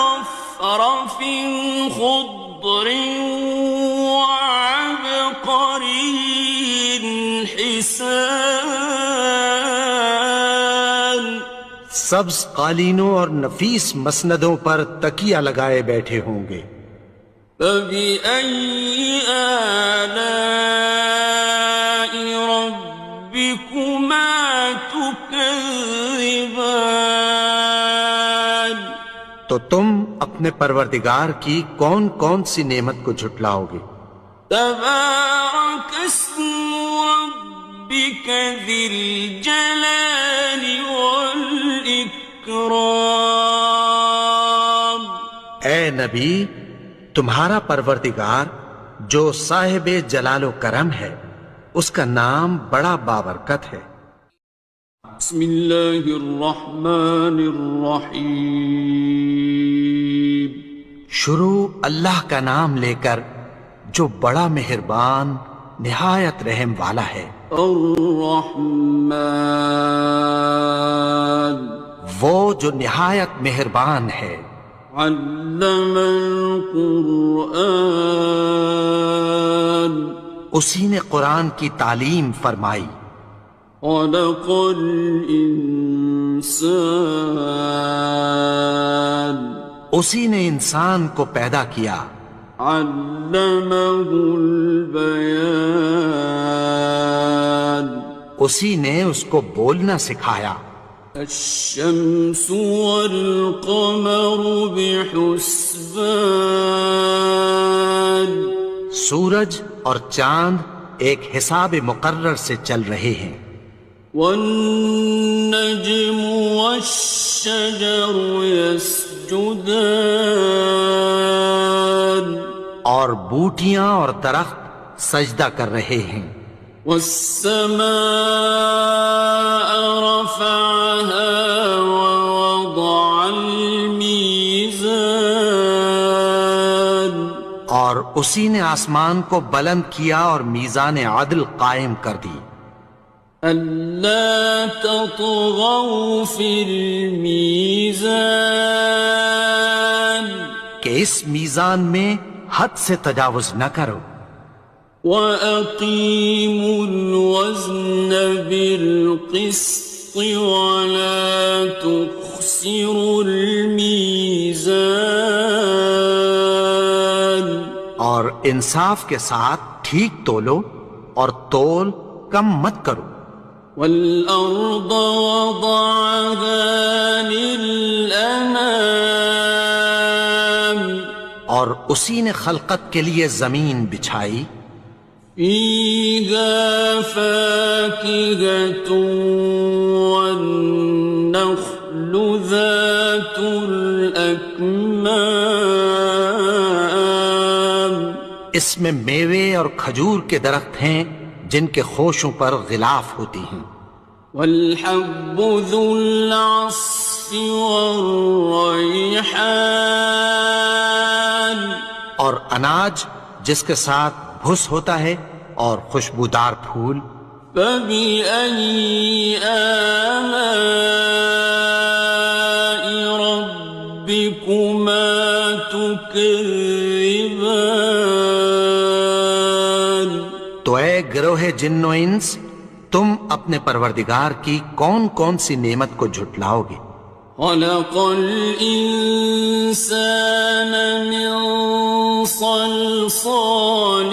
رفرف خضر وعبقري حسان، سبز قالینوں اور نفیس مسندوں پر تکیہ لگائے بیٹھے ہوں گے۔ فبأي آلاء ربكما تكذبان، تو تم اپنے پروردگار کی کون کون سی نعمت کو جھٹلاؤ گے؟ تبارك اسم ربك ذي الجلال والإكرام۔ اے نبی، تمہارا پروردگار جو صاحب جلال و کرم ہے، اس کا نام بڑا بابرکت ہے۔ بسم اللہ الرحمن الرحیم، شروع اللہ کا نام لے کر جو بڑا مہربان نہایت رحم والا ہے۔ الرحمن، وہ جو نہایت مہربان ہے۔ علم القرآن، اسی نے قرآن کی تعلیم فرمائی۔ خلق الانسان، اسی نے انسان کو پیدا کیا۔ علمہ البیان، اسی نے اس کو بولنا سکھایا۔ الشمس والقمر بحسبان، سورج اور چاند ایک حساب مقرر سے چل رہے ہیں۔ والنجم والشجر يسجدان، اور بوٹیاں اور درخت سجدہ کر رہے ہیں۔ والسماء رفعها ووضع الميزان، اور اسی نے آسمان کو بلند کیا اور میزان عدل قائم کر دی۔ ألا تطغوا في الميزان، کہ اس میزان میں حد سے تجاوز نہ کرو۔ وَأَقِيمُوا الْوَزْنَ بِالْقِسْطِ وَلَا تُخْسِرُوا الْمِيزَانَ، اور انصاف کے ساتھ ٹھیک تولو اور تول کم مت کرو۔ وَالْأَرْضَ وَضَعَهَا لِلْأَنَامِ، اور اسی نے خلقت کے لیے زمین بچھائی۔ فِيهَا فَاكِهَةٌ وَالنَّخْلُ ذَاتُ الْأَكْمَامِ، اس میں میوے اور کھجور کے درخت ہیں جن کے خوشوں پر غلاف ہوتی ہیں۔ وَالْحَبُّ ذُو الْعَصْفِ وَالرَّيْحَانِ، اور اناج جس کے ساتھ بھس ہوتا ہے اور خوشبودار پھول۔ فَبِأَيِّ آلَاءِ رَبِّكُمَا تُكَذِّبَانِ، تو اے گروہ جن و انس، تم اپنے پروردگار کی کون کون سی نعمت کو جھٹلاؤ گے؟ خلق الإنسان من صلصال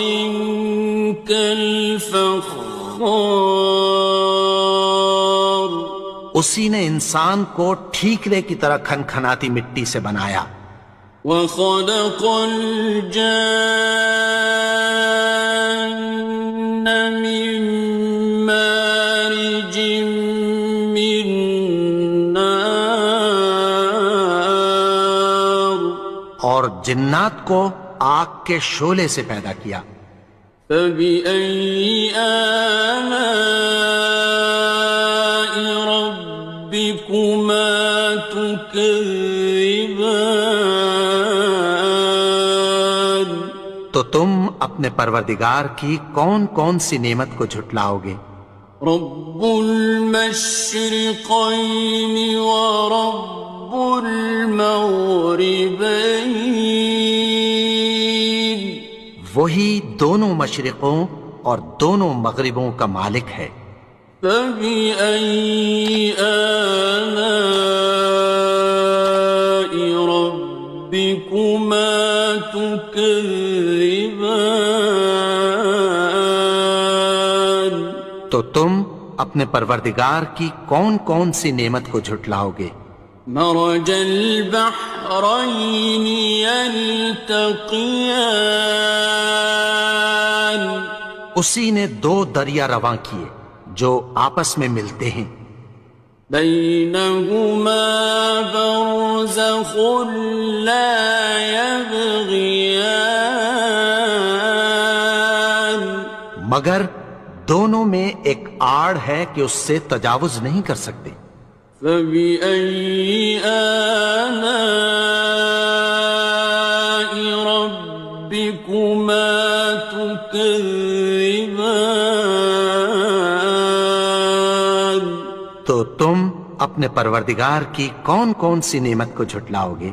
كالفخار، اسی نے انسان کو ٹھیکرے کی طرح کھنکھناتی مٹی سے بنایا۔ وخلق الجان من مارج من نار، اور جنات کو آگ کے شعلے سے پیدا کیا۔ فبأي آلاء ربكما تكذبان، تو تم اپنے اپنے پروردگار کی کون کون سی نعمت کو جھٹلاؤ گے؟ رب المشرقين ورب المغربين وہی دونوں مشرقوں اور دونوں مغربوں کا مالک ہے۔ فبأي آلاء ربكما تكذبان تو تم اپنے پروردگار کی کون کون سی نعمت کو جھٹلاؤ گے؟ مرج البحرين يلتقيان اسی نے دو دریا رواں کیے جو آپس میں ملتے ہیں، بينهما برزخ لا يبغيان مگر دونوں میں ایک آڑ ہے کہ اس سے تجاوز نہیں کر سکتے۔ فبأي آلاء ربكما تكذبان تو تم اپنے پروردگار کی کون کون سی نعمت کو جھٹلاؤ گے؟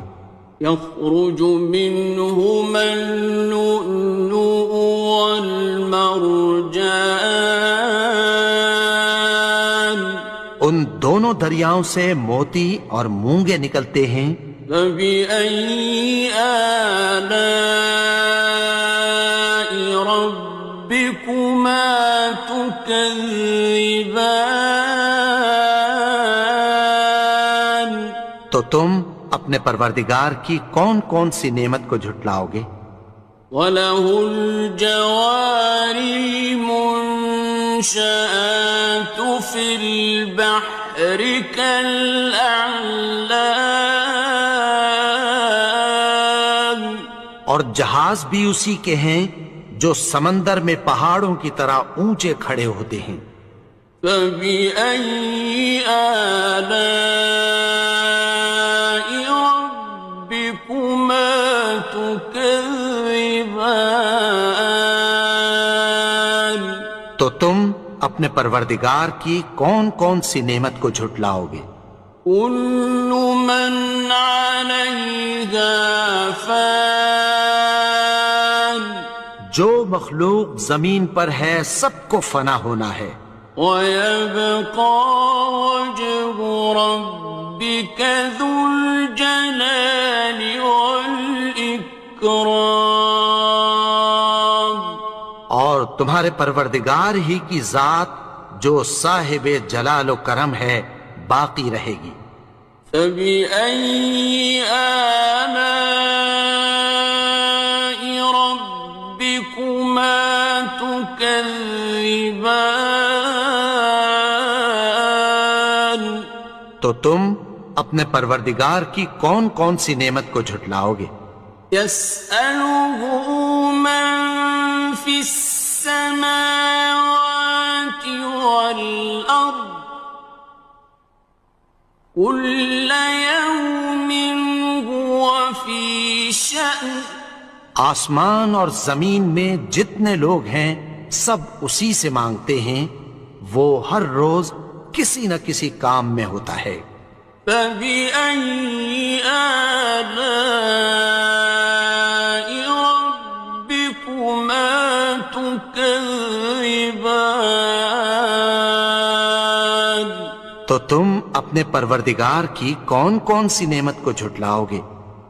يخرج منهما اللؤلؤ والمرجان ان دونوں دریاؤں سے موتی اور مونگے نکلتے ہیں۔ فبأي آلاء ربكما تكذبان تو تم اپنے پروردگار کی کون کون سی نعمت کو جھٹلاؤ گے؟ وَلَهُ الْجَوَارِ الْمُنشَآتُ فِي الْبَحْرِ كَالْأَعْلَامِ اور جہاز بھی اسی کے ہیں جو سمندر میں پہاڑوں کی طرح اونچے کھڑے ہوتے ہیں۔ فَبِأَيِّ آلَاءِ رَبِّكُمَا تُكَذِّبَانِ تو تم اپنے پروردگار کی کون کون سی نعمت کو جھٹلاؤ گے؟ كُلُّ مَنْ عَلَيْهَا فَانٍ جو مخلوق زمین پر ہے سب کو فنا ہونا ہے، وَيَبْقَى وَجْهُ رَبِّكَ ذُو الْجَلَالِ وَالْإِكْرَامِ اور تمہارے پروردگار ہی کی ذات جو صاحب جلال و کرم ہے باقی رہے گی۔ فَبِأَيِّ آلَاءِ رَبِّكُمَا تُكَذِّبَانِ تو تم اپنے پروردگار کی کون کون سی نعمت کو جھٹلاؤ گے؟ يَسْأَلُهُ مَن فِي السَّمَاوَاتِ وَالْأَرْضِ كُلَّ يَوْمٍ هُوَ فِي شَأْنٍ آسمان اور زمین میں جتنے لوگ ہیں سب اسی سے مانگتے ہیں، وہ ہر روز کسی نہ کسی کام میں ہوتا ہے۔ فَبِأَيِّ آلَاءِ رَبِّكُمَا تُكَذِّبَانِ تو تم اپنے پروردگار کی کون کون سی نعمت کو جھٹلاؤ گے؟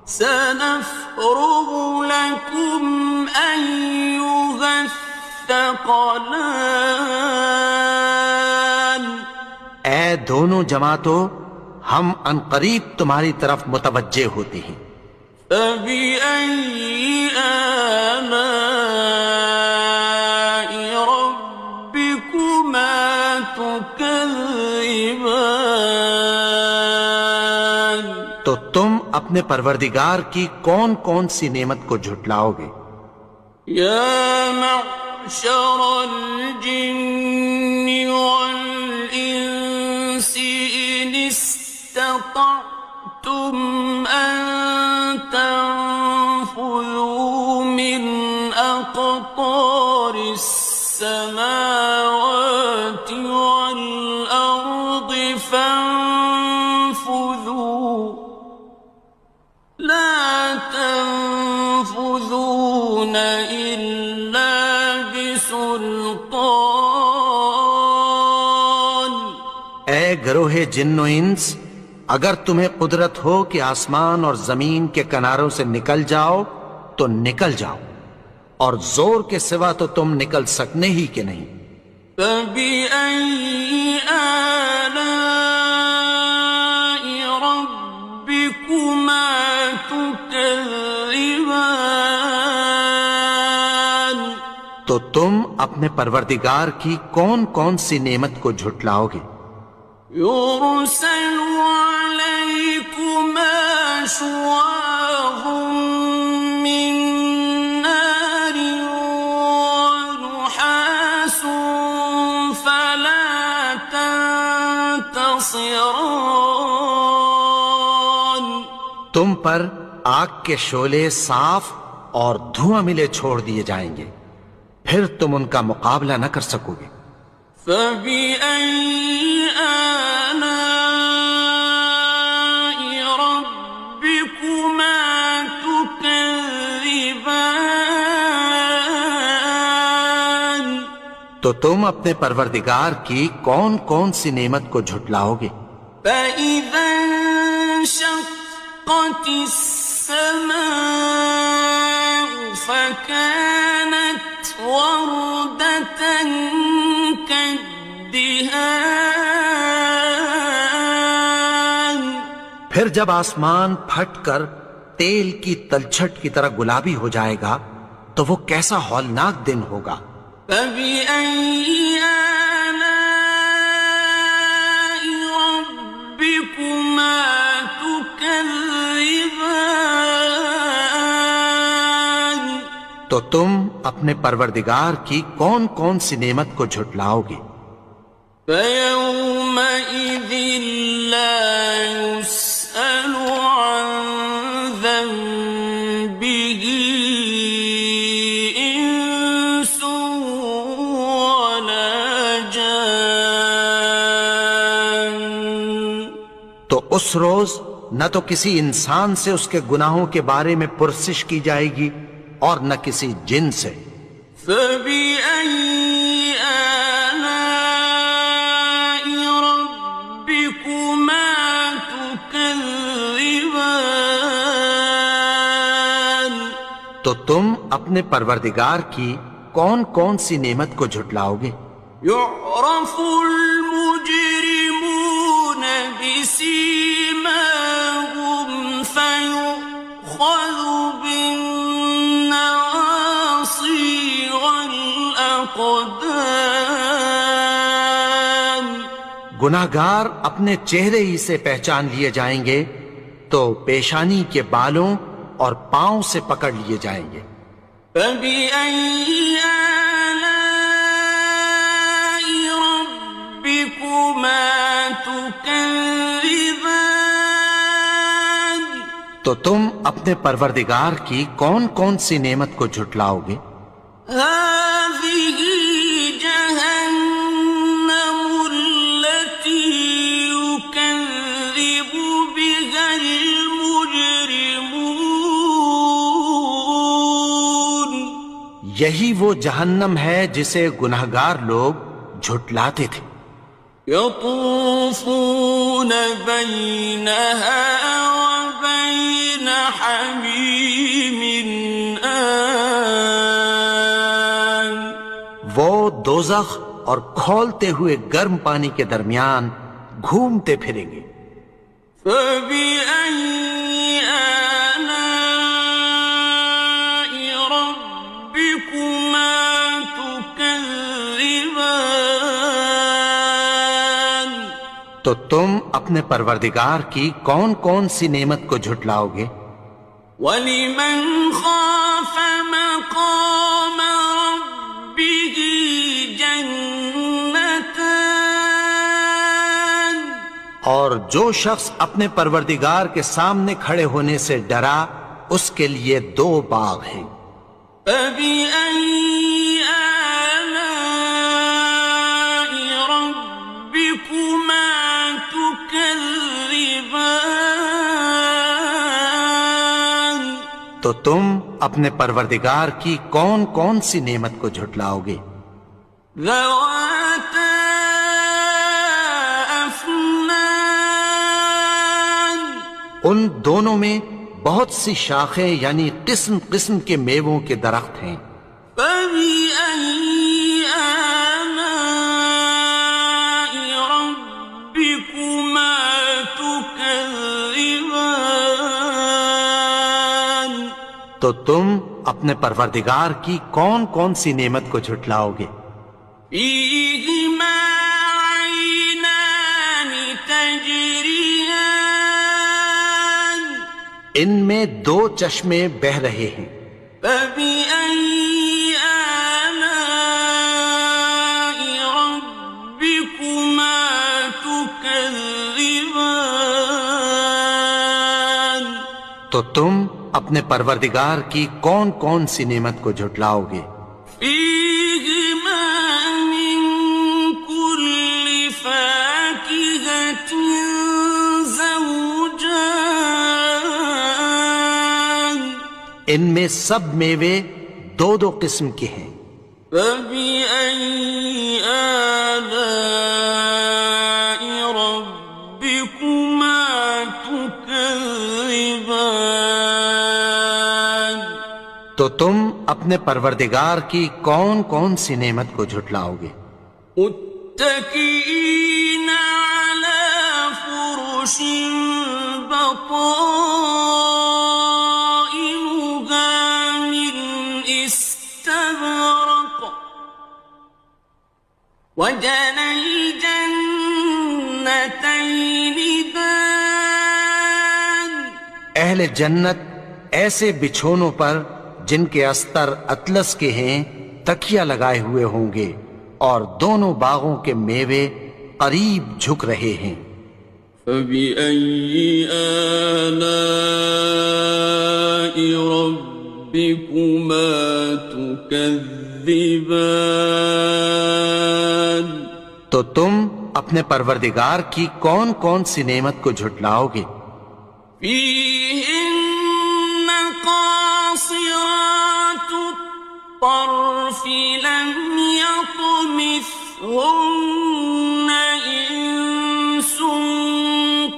سَنَفْرُغُ لَكُمْ أَيُّهَ الثَّقَلَانِ اے دونوں جماعتوں، ہم عنقریب تمہاری طرف متوجہ ہوتے ہیں۔ فَبِأَيِّ آلَاءِ رَبِّكُمَا تُكَذِّبَانِ تو تم اپنے پروردگار کی کون کون سی نعمت کو جھٹلاؤ گے؟ يَا مَعْشَرَ الْجِنِّ وَالْإِنسِ إِنِ اسْتَطَعْتُمْ أَن تَنفُذُوا مِنْ أَقْطَارِ اے گروہ جن و انس، اگر تمہیں قدرت ہو کہ آسمان اور زمین کے کناروں سے نکل جاؤ تو نکل جاؤ، اور زور کے سوا تو تم نکل سکنے ہی کہ نہیں۔ فَبِأَيِّ آلَاءِ رَبِّكُمَا تُكَذِّبَانِ، تو تم اپنے پروردگار کی کون کون سی نعمت کو جھٹلاؤ گے؟ يُرْسَلُ عَلَيْكُمَا شُوَاظٌ مِّن نَّارٍ وَنُحَاسٌ فَلَا تَنتَصِرَانِ، تم پر آگ کے شعلے صاف اور دھواں ملے چھوڑ دیے جائیں گے، پھر تم ان کا مقابلہ نہ کر سکو گے۔ فَبِأَيِّ آلَاءِ رَبِّكُمَا تُكَذِّبَانِ، تو تم اپنے پروردگار کی کون کون سی نعمت کو جھٹلاؤ گے؟ فَإِذَا انشَقَّتِ السَّمَاءُ فَكَانَتْ وَرْدَةً كَالدِّهَانِ، پھر جب آسمان پھٹ کر تیل کی تلچھٹ کی طرح گلابی ہو جائے گا تو وہ کیسا ہولناک دن ہوگا۔ فَبِأَيِّ آلَاءِ رَبِّكُمَا تُكَذِّبَانِ، تو تم اپنے پروردگار کی کون کون سی نعمت کو جھٹلاؤ گے؟ فَيَوْمَئِذٍ لَا يُسْأَلُ عَن ذَنبِهِ إِنسٌ وَلَا جَانٌ، تو اس روز نہ تو کسی انسان سے اس کے گناہوں کے بارے میں پرسش کی جائے گی اور نہ کسی جن سے۔ فَبِأَيِّ آلَاءِ رَبِّكُمَا تُكَذِّبَانِ، تو تم اپنے پروردگار کی کون کون سی نعمت کو جھٹلاؤ گے؟ يُعْرَفُ الْمُجْرِمُونَ بِسِيمَاهُمْ فَيُؤْخَذُ بِالنَّوَاصِي وَالْأَقْدَامِ، گناہگار اپنے چہرے ہی سے پہچان لیے جائیں گے تو پیشانی کے بالوں اور پاؤں سے پکڑ لیے جائیں گے۔ فَبِأَيِّ آلَاءِ رَبِّكُمَا تُكَذِّبَانِ، تو تم اپنے پروردگار کی کون کون سی نعمت کو جھٹلاؤ گے؟ هَٰذِهِ جَهَنَّمُ الَّتِي يُكَذِّبُ بِهَا الْمُجْرِمُونَ، یہی وہ جہنم ہے جسے گناہگار لوگ جھٹلاتے تھے۔ يَطُوفُونَ بَيْنَهَا وَبَيْنَ حَمِيمٍ آنٍ، وہ دوزخ اور کھولتے ہوئے گرم پانی کے درمیان گھومتے پھریں گے۔ فَبِأَيِّ آلَاءِ رَبِّكُمَا تُكَذِّبَانِ، تو تم اپنے پروردگار کی کون کون سی نعمت کو جھٹلاؤ گے؟ وَلِمَنْ خَافَ مَقَامَ رَبِّهِ جَنَّتَانِ، اور جو شخص اپنے پروردگار کے سامنے کھڑے ہونے سے ڈرا اس کے لیے دو باغ ہیں۔ فَبِأَيِّ آلَاءِ رَبِّكُمَا تُكَذِّبَانِ، تو تم اپنے پروردگار کی کون کون سی نعمت کو جھٹلاؤ گے؟ ذَوَاتَا ان دونوں میں بہت سی شاخیں یعنی قسم قسم کے میووں کے درخت ہیں. فَبِأَيِّ آلَاءِ رَبِّكُمَا تُكَذِّبَانِ تو تم اپنے پروردگار کی کون کون سی نعمت کو جھٹلاؤ گے؟ فِيهِمَا عَيْنَانِ تَجْرِيَانِ ان میں دو چشمے بہ رہے ہیں. فَبِأَيِّ آلَاءِ رَبِّكُمَا تُكَذِّبَانِ تو تم اپنے پروردگار کی کون کون سی نعمت کو جھٹلاؤ گے؟ فِيهِمَا مِن كُلِّ فَاكِهَةٍ زَوْجَانِ ان میں سب میوے دو دو قسم کے ہیں. فَبِأَيِّ آلَاءِ رَبِّكُمَا تُكَذِّبَانِ تو تم اپنے پروردگار کی کون کون سی نعمت کو جھٹلاؤ گے؟ متكئين على فرش بطائنها من استبرق وجنى الجنتين دان اہل جنت ایسے بچھونوں پر جن کے استر اطلس کے ہیں تکیہ لگائے ہوئے ہوں گے اور دونوں باغوں کے میوے قریب جھک رہے ہیں. فَبِأَيِّ آلَاءِ رَبِّكُمَا تُكَذِّبَانِ تو تم اپنے پروردگار کی کون کون سی نعمت کو جھٹلاؤ گے؟ فِيهِنَّ قَاصِرَاتُ الطَّرْفِ لَمْ يَطْمِثْهُنَّ إِنسٌ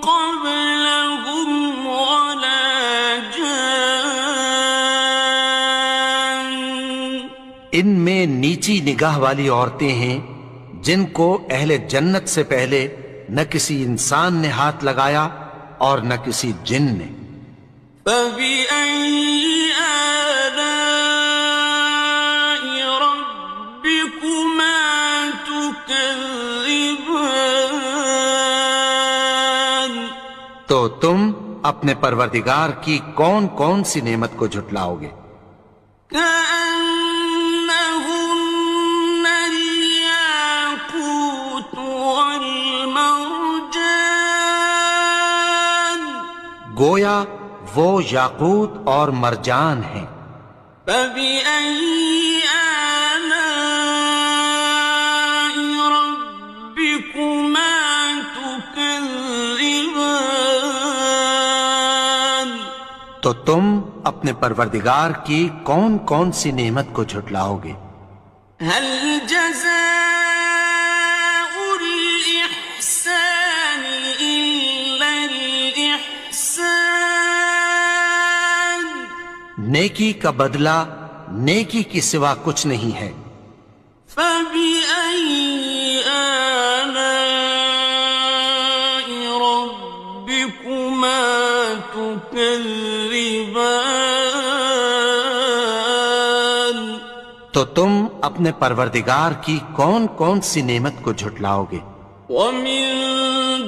قَبْلَهُمْ وَلَا جَانٌّ ان میں نیچی نگاہ والی عورتیں ہیں جن کو اہل جنت سے پہلے نہ کسی انسان نے ہاتھ لگایا اور نہ کسی جن نے. فَبِأَيِّ آلَاءِ رَبِّكُمَا تُكَذِّبَانِ تو تم اپنے پروردگار کی کون کون سی نعمت کو جھٹلاؤ گے؟ كَأَنَّهُنَّ الْيَاقُوتُ وَالْمَرْجَانُ گویا وہ یاقوت اور مرجان ہیں. فَبِأَيِّ آلَاءِ رَبِّكُمَا تُكَذِّبَانِ تو تم اپنے پروردگار کی کون کون سی نعمت کو جھٹلاؤ گے؟ هَلْ جَزَاءُ الْإِحْسَانِ إِلَّا الْإِحْسَانُ نیکی کا بدلہ نیکی کی سوا کچھ نہیں ہے. فَبِأَيِّ آلَاءِ رَبِّكُمَا تُكَذِّبَانِ تو تم اپنے پروردگار کی کون کون سی نعمت کو جھٹلاؤ گے؟ وَمِن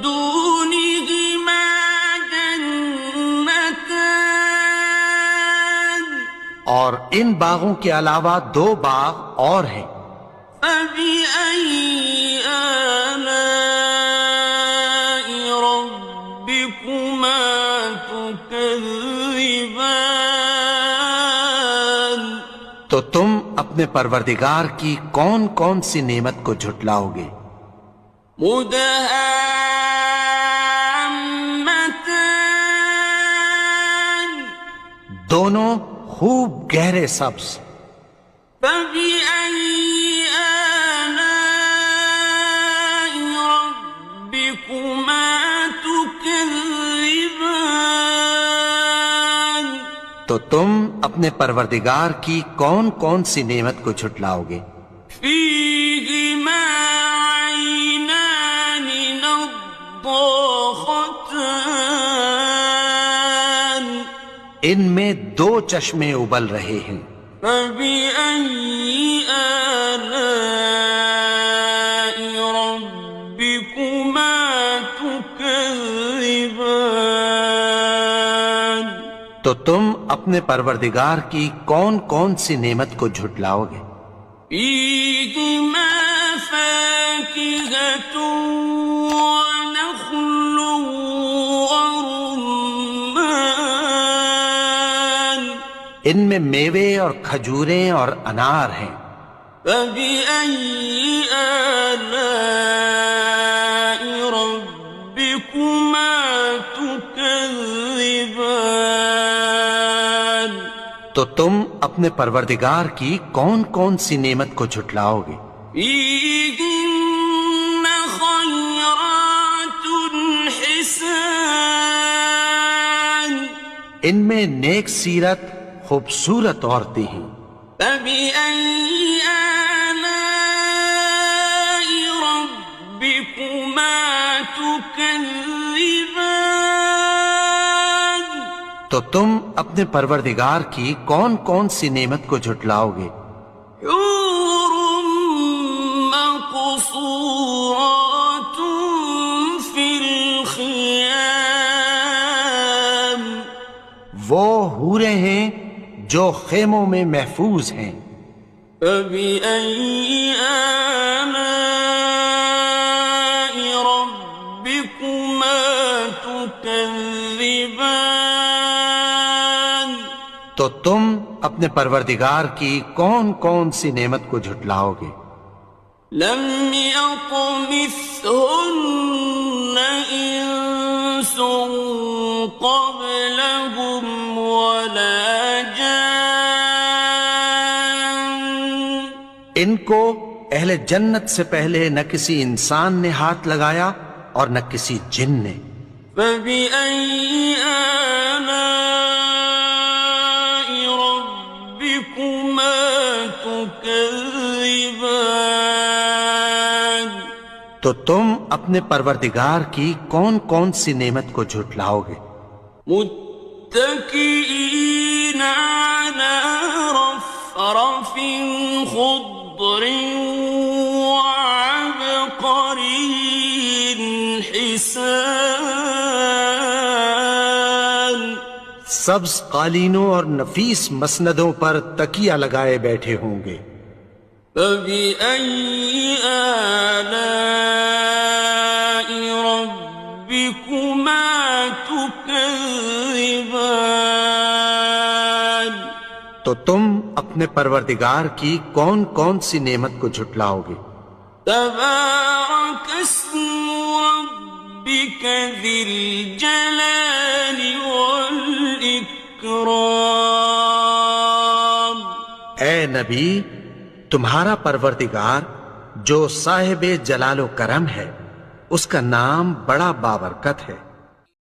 دُونِهِمَا جَنَّتَانِ اور ان باغوں کے علاوہ دو باغ اور ہیں. فَبِأَيِّ آلَاءِ رَبِّكُمَا تُكَذِّبَانِ تو تم اپنے پروردگار کی کون کون سی نعمت کو جھٹلاؤ گے؟ مُدْهَامَّتَانِ دونوں خوب گہرے سبز. فَبِأَيِّ آلَاءِ رَبِّكُمَا تُكَذِّبَانِ تو تم اپنے پروردگار کی کون کون سی نعمت کو جھٹلاؤ گے؟ فيهما عينان نضاختان ان میں دو چشمے ابل رہے ہیں، فبأي آلاء ربكما تكذبان تو تم اپنے پروردگار کی کون کون سی نعمت کو جھٹلاؤ گے؟ فيهما فاكهة ونخل ورمان ان میں میوے اور کھجوریں اور انار ہیں، فبأي آلاء ربكما تكذبان تو تم اپنے پروردگار کی کون کون سی نعمت کو جھٹلاؤ گے؟ فيهن خيرات حسان ان میں نیک سیرت خوبصورت عورتیں ہیں، فبأي آلاء ربكما تكذبان تو تم اپنے پروردگار کی کون کون سی نعمت کو جھٹلاؤ گے؟ حور مقصورات في الخيام وہ حوریں ہیں جو خیموں میں محفوظ ہیں، فبأي آلاء ربكما تكذبان تو تم اپنے پروردگار کی کون کون سی نعمت کو جھٹلاؤ گے؟ لم يطمثهن إنس قبلهم ولا جان ان کو اہل جنت سے پہلے نہ کسی انسان نے ہاتھ لگایا اور نہ کسی جن نے، فبأي آلاء ربكما تكذبان تو تم اپنے پروردگار کی کون کون سی نعمت کو جھٹلاؤ گے؟ متكئين على رفرف خضر وعبقري حسان سبز قالینوں اور نفیس مسندوں پر تکیہ لگائے بیٹھے ہوں گے، فبأي آلاء ربكما تكذبان تو تم اپنے پروردگار کی کون کون سی نعمت کو جھٹلاؤ گے؟ تبارك اسم ربك ذي الجلال والإكرام اے نبی، تمہارا پروردگار جو صاحب جلال و کرم ہے، اس کا نام بڑا بابرکت ہے۔